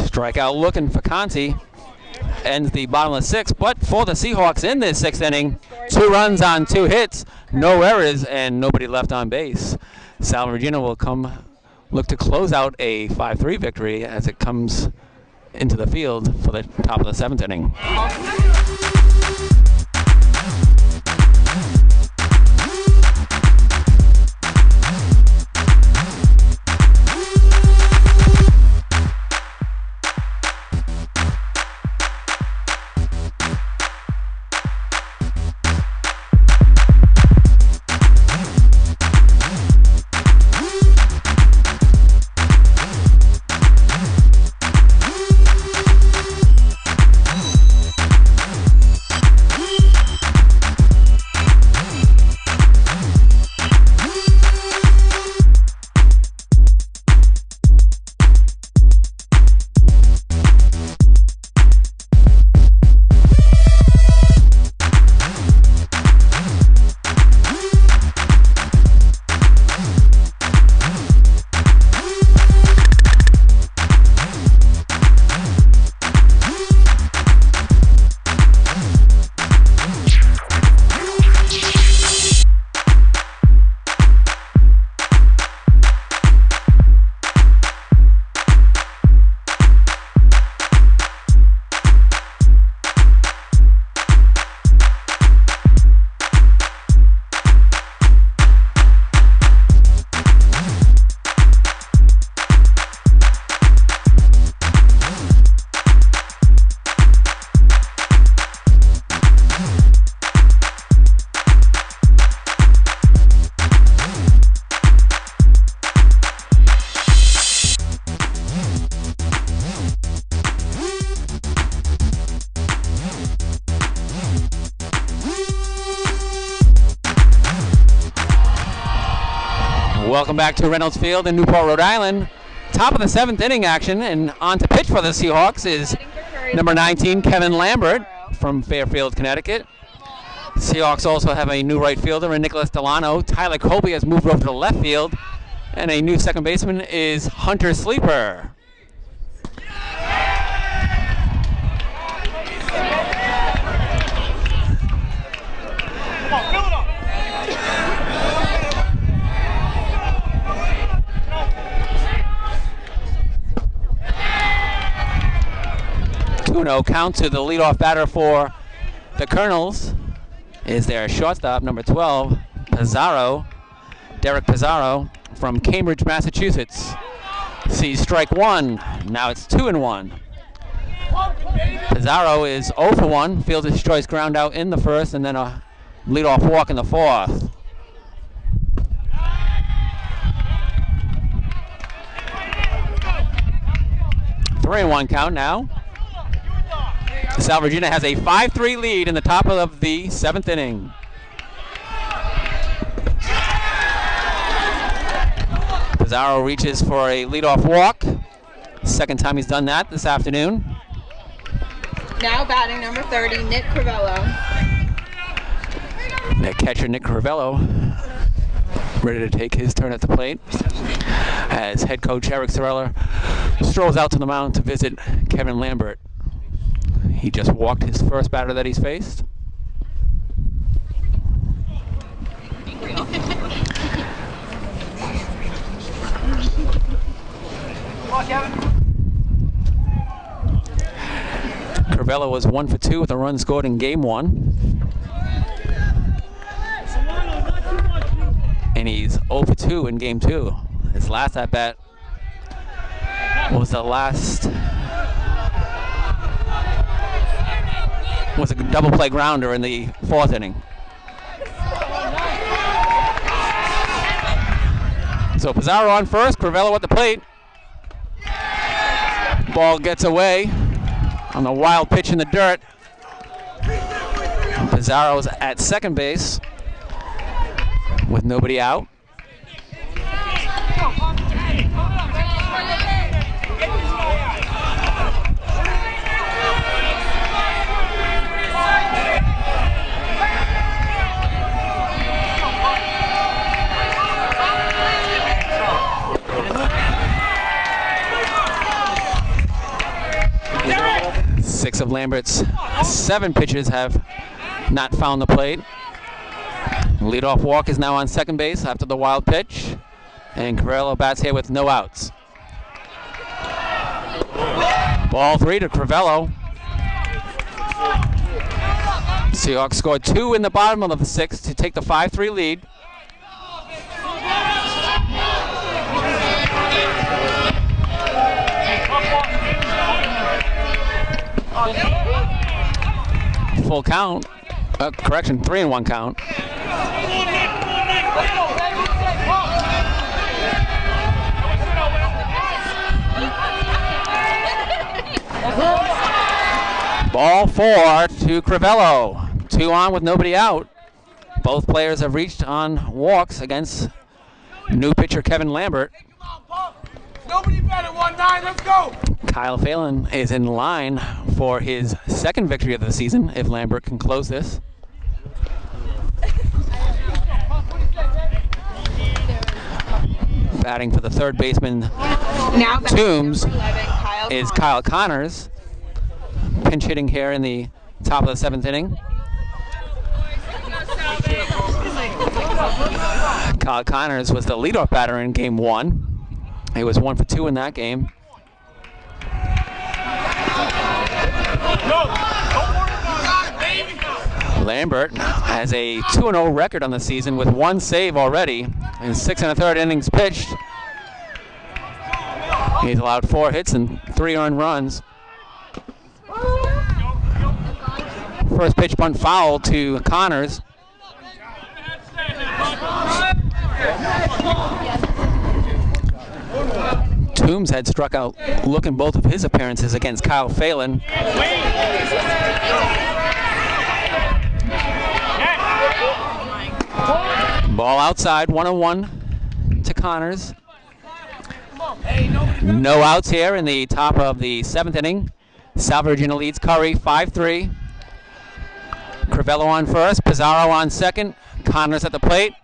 Strikeout looking for Conti. Ends the bottom of the 6th, but for the Seahawks in this 6th inning, 2 runs on 2 hits, no errors, and nobody left on base. Salve Regina will look to close out a 5-3 victory as it comes into the field for the top of the 7th inning. Welcome back to Reynolds Field in Newport, Rhode Island. Top of the 7th inning action, and on to pitch for the Seahawks is number 19, Kevin Lambert from Fairfield, Connecticut. Seahawks also have a new right fielder in Nicholas Delano. Tyler Colby has moved over to left field, and a new second baseman is Hunter Sleeper. Count to the leadoff batter for the Colonels is their shortstop, number 12, Pizarro, Derek Pizarro from Cambridge, Massachusetts. See strike 1. Now it's 2-1. Pizarro is 0 for 1. Fielder's choice ground out in the 1st, and then a leadoff walk in the 4th. Three and 1 count now. Salve Regina has a 5-3 lead in the top of the 7th inning. Pizarro reaches for a leadoff walk. Second time he's done that this afternoon. Now batting number 30, Nick Crivello. The catcher, Nick Crivello, ready to take his turn at the plate as head coach Eric Sorella strolls out to the mound to visit Kevin Lambert. He just walked his first batter that he's faced. Crivello was 1 for 2 with a run scored in game 1. And he's 0 for 2 in game 2. His last at bat was a double play grounder in the 4th inning. So Pizarro on first, Crivello at the plate. Ball gets away on the wild pitch in the dirt. Pizarro's at second base with nobody out. Six of Lambert's 7 pitches have not found the plate. Leadoff walk is now on second base after the wild pitch. And Crivello bats here with no outs. Ball 3 to Crivello. Seahawks scored 2 in the bottom of the 6th to take the 5-3 lead. Full count. Correction, 3-1 count. Ball 4 to Crivello. 2 on with nobody out. Both players have reached on walks against new pitcher Kevin Lambert. Nobody better, 1-9, let's go! Kyle Phelan is in line for his second victory of the season if Lambert can close this. Batting for the third baseman, Now Toombs, 11, is Kyle Connors. Pinch hitting here in the top of the 7th inning. Kyle Connors was the leadoff batter in game 1. He was 1 for 2 in that game. Lambert has a 2-0 record on the season with 1 save already in 6 1/3 innings pitched. He's allowed 4 hits and 3 earned runs. First pitch bunt foul to Connors. Toombs had struck out look in both of his appearances against Kyle Phelan. Ball outside, 1-1 to Connors. No outs here in the top of the 7th inning. Salve Regina leads Curry 5-3. Crivello on first, Pizarro on second, Connors at the plate.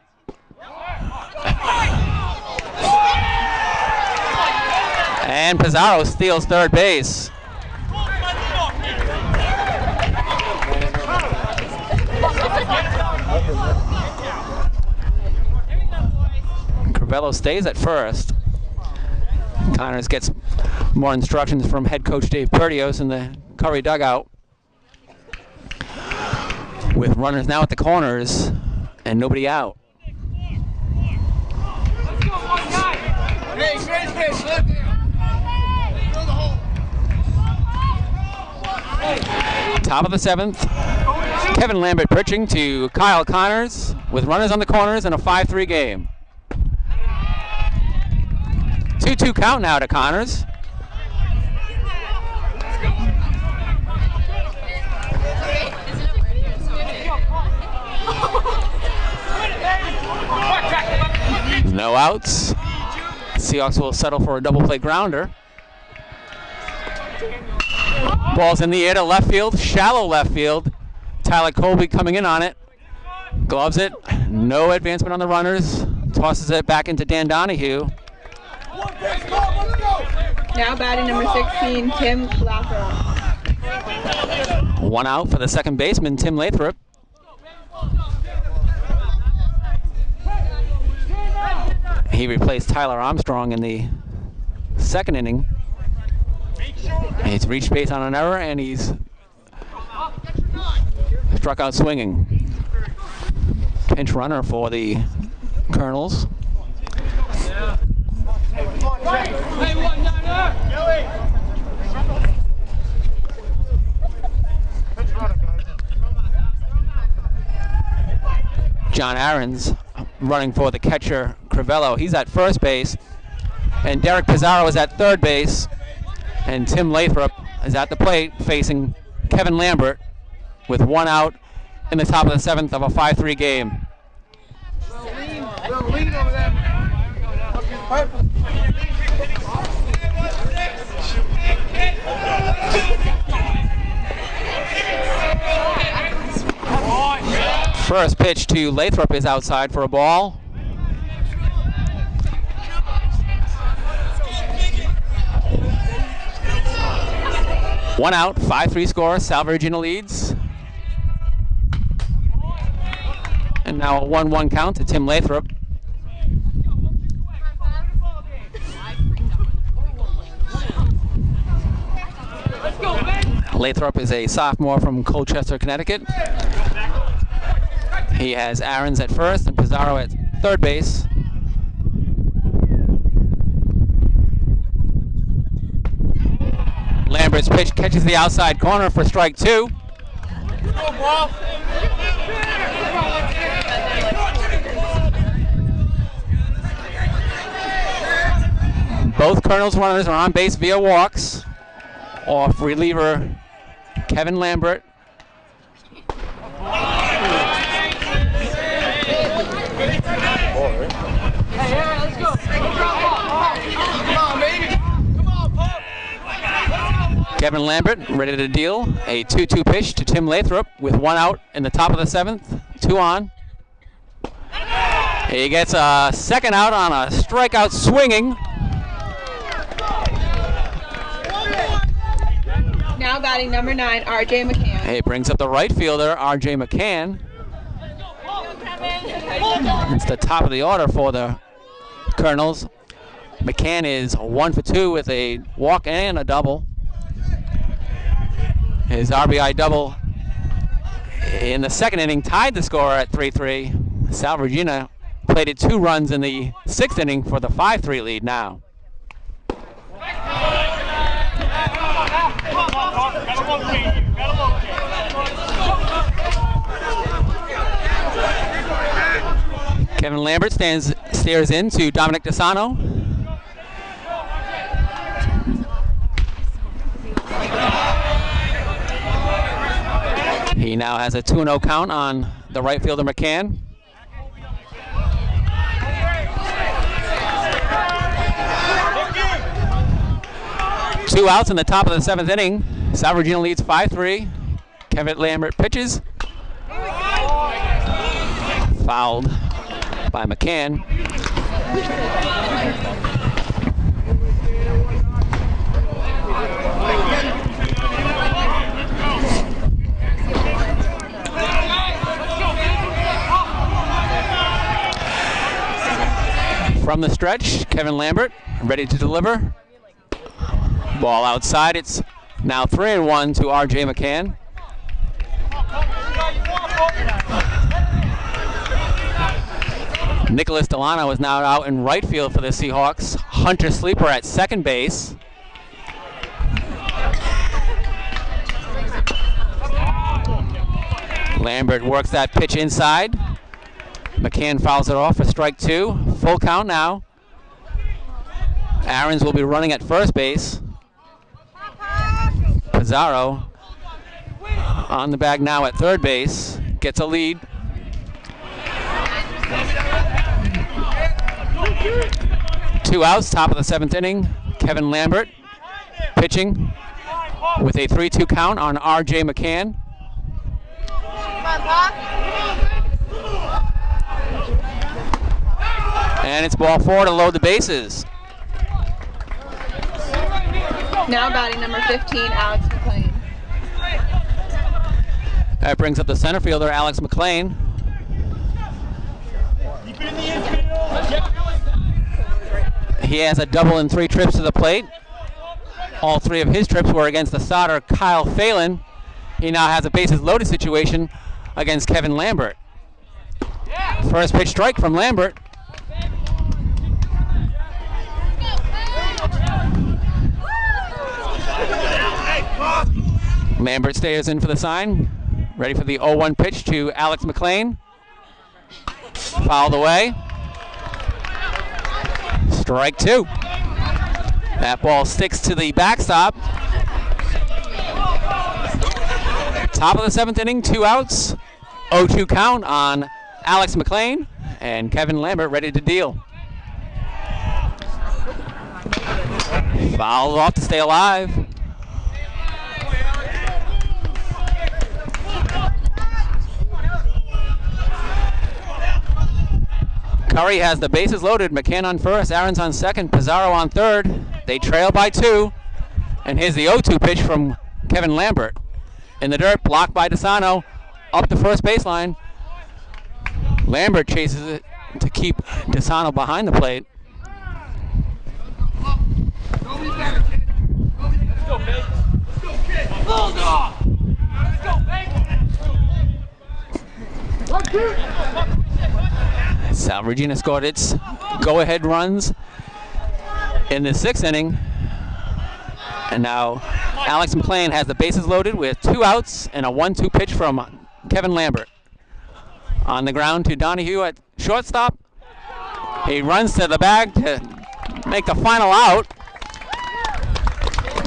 And Pizarro steals third base. Crivello stays at first. Connors gets more instructions from head coach Dave Perdios in the Curry dugout. With runners now at the corners and nobody out. Top of the 7th. Kevin Lambert pitching to Kyle Connors with runners on the corners in a 5-3 game. 2-2 count now to Connors. No outs. Seahawks will settle for a double play grounder. Ball's in the air to left field, shallow left field. Tyler Colby coming in on it. Gloves it. No advancement on the runners. Tosses it back into Dan Donahue. Now batting number 16, Tim Lathrop. 1 out for the second baseman, Tim Lathrop. He replaced Tyler Armstrong in the 2nd inning. He's reached base on an error, and he's struck out swinging. Pinch runner for the Colonels. John Aarons running for the catcher, Crivello. He's at first base. And Derek Pizarro is at third base. And Tim Lathrop is at the plate facing Kevin Lambert with one out in the top of the seventh of a 5-3 game. First pitch to Lathrop is outside for a ball. One out, 5-3 score. Salve Regina leads. And now a 1-1 count to Tim Lathrop. Lathrop is a sophomore from Colchester, Connecticut. He has Aarons at first and Pizarro at third base. Lambert's pitch catches the outside corner for strike two. Both Colonels runners are on base via walks. Off reliever Kevin Lambert. Kevin Lambert ready to deal a 2-2 pitch to Tim Lathrop with one out in the top of the seventh, 2 on. He gets a second out on a strikeout swinging. Now batting number 9, R.J. McCann. He brings up the right fielder, R.J. McCann. It's the top of the order for the Colonels. McCann is 1 for 2 with a walk and a double. His RBI double in the second inning tied the score at 3-3. Salve Regina plated 2 runs in the 6th inning for the 5-3 lead now. Kevin Lambert stares into Dominic DeSano. He now has a 2-0 count on the right fielder McCann. Two outs in the top of the 7th inning. Salve Regina leads 5-3. Kevin Lambert pitches. Fouled by McCann. From the stretch, Kevin Lambert ready to deliver. Ball outside. It's now 3-1 to R.J. McCann. Nicholas Delano is now out in right field for the Seahawks. Hunter Sleeper at second base. Lambert works that pitch inside. McCann fouls it off for strike 2. Full count now. Aarons will be running at first base. Pizarro on the bag now at third base. Gets a lead. Two outs, top of the 7th inning. Kevin Lambert pitching with a 3-2 count on R.J. McCann. And it's ball 4 to load the bases. Now batting number 15, Alex McLean. That brings up the center fielder, Alex McLean. He has a double in 3 trips to the plate. All 3 of his trips were against the starter, Kyle Phelan. He now has a bases loaded situation against Kevin Lambert. First pitch strike from Lambert. Lambert stares in for the sign. Ready for the 0-1 pitch to Alex McLean. Fouled away. Strike two. That ball sticks to the backstop. Top of the 7th inning, 2 outs. 0-2 count on Alex McLean, and Kevin Lambert ready to deal. Fouls off to stay alive. Curry has the bases loaded. McCann on first, Aaron's on second, Pizarro on third. They trail by 2. And here's the 0-2 pitch from Kevin Lambert. In the dirt, blocked by DeSano, up the first baseline. Lambert chases it to keep DeSano behind the plate. Let's go, baby. Let's go, kid. Bulldog. Let's go, baby. Salve Regina scored its go-ahead runs in the 6th inning. And now Alex McLean has the bases loaded with 2 outs and a 1-2 pitch from Kevin Lambert. On the ground to Donahue at shortstop. He runs to the bag to make the final out.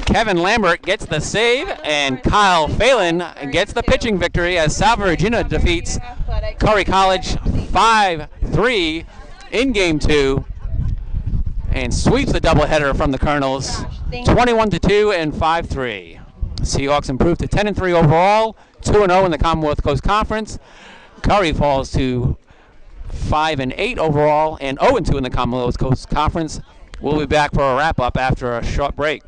Kevin Lambert gets the save, and Kyle Phelan gets the pitching victory as Salve Regina defeats Curry College 5-3 in Game 2 and sweeps the doubleheader from the Colonels 21-2 and 5-3. Seahawks improved to 10-3 overall, 2-0 in the Commonwealth Coast Conference. Curry falls to 5-8 overall and 0-2 in the Commonwealth Coast Conference. We'll be back for a wrap-up after a short break.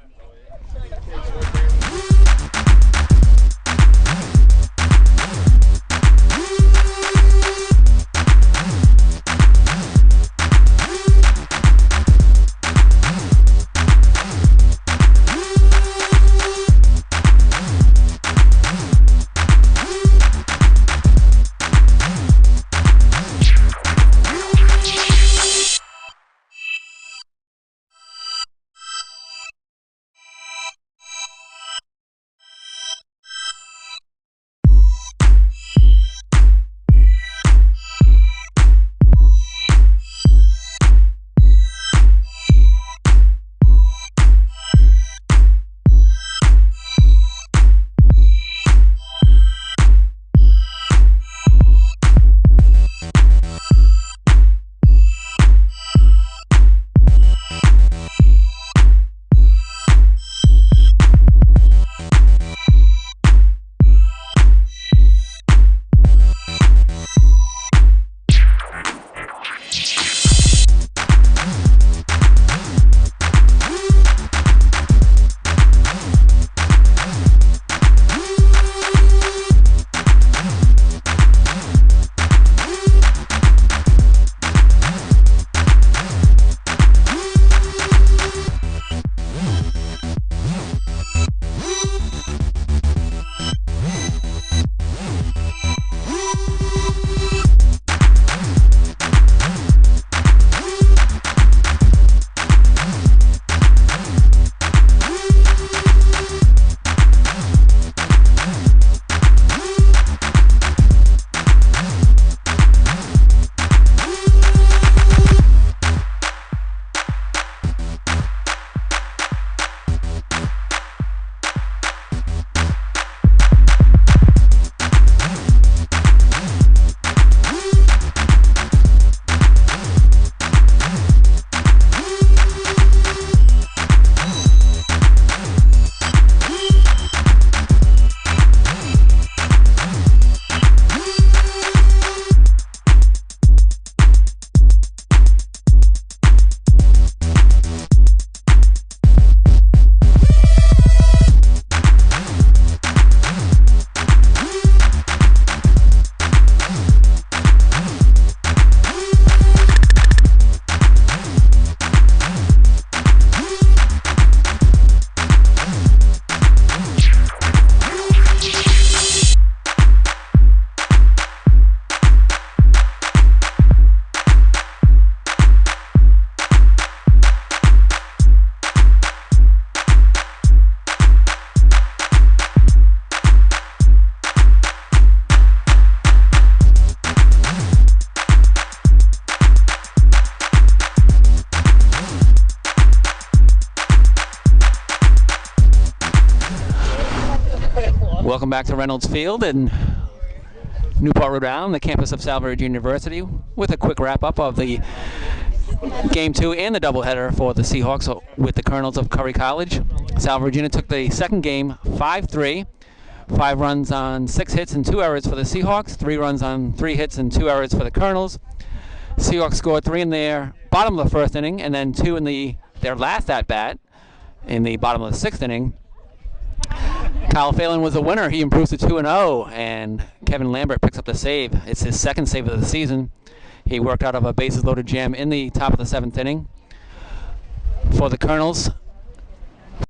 Welcome back to Reynolds Field in Newport, Rhode Island, the campus of Salve, Regina University, with a quick wrap-up of the Game 2 and the doubleheader for the Seahawks with the Colonels of Curry College. Salve, Regina took the second game 5-3. 5 runs on 6 hits and 2 errors for the Seahawks, 3 runs on 3 hits and 2 errors for the Colonels. Seahawks scored 3 in their bottom of the first inning and then 2 in their last at-bat in the bottom of the 6th inning. Kyle Phelan was the winner. He improves to 2-0, and Kevin Lambert picks up the save. It's his second save of the season. He worked out of a bases-loaded jam in the top of the 7th inning. For the Colonels,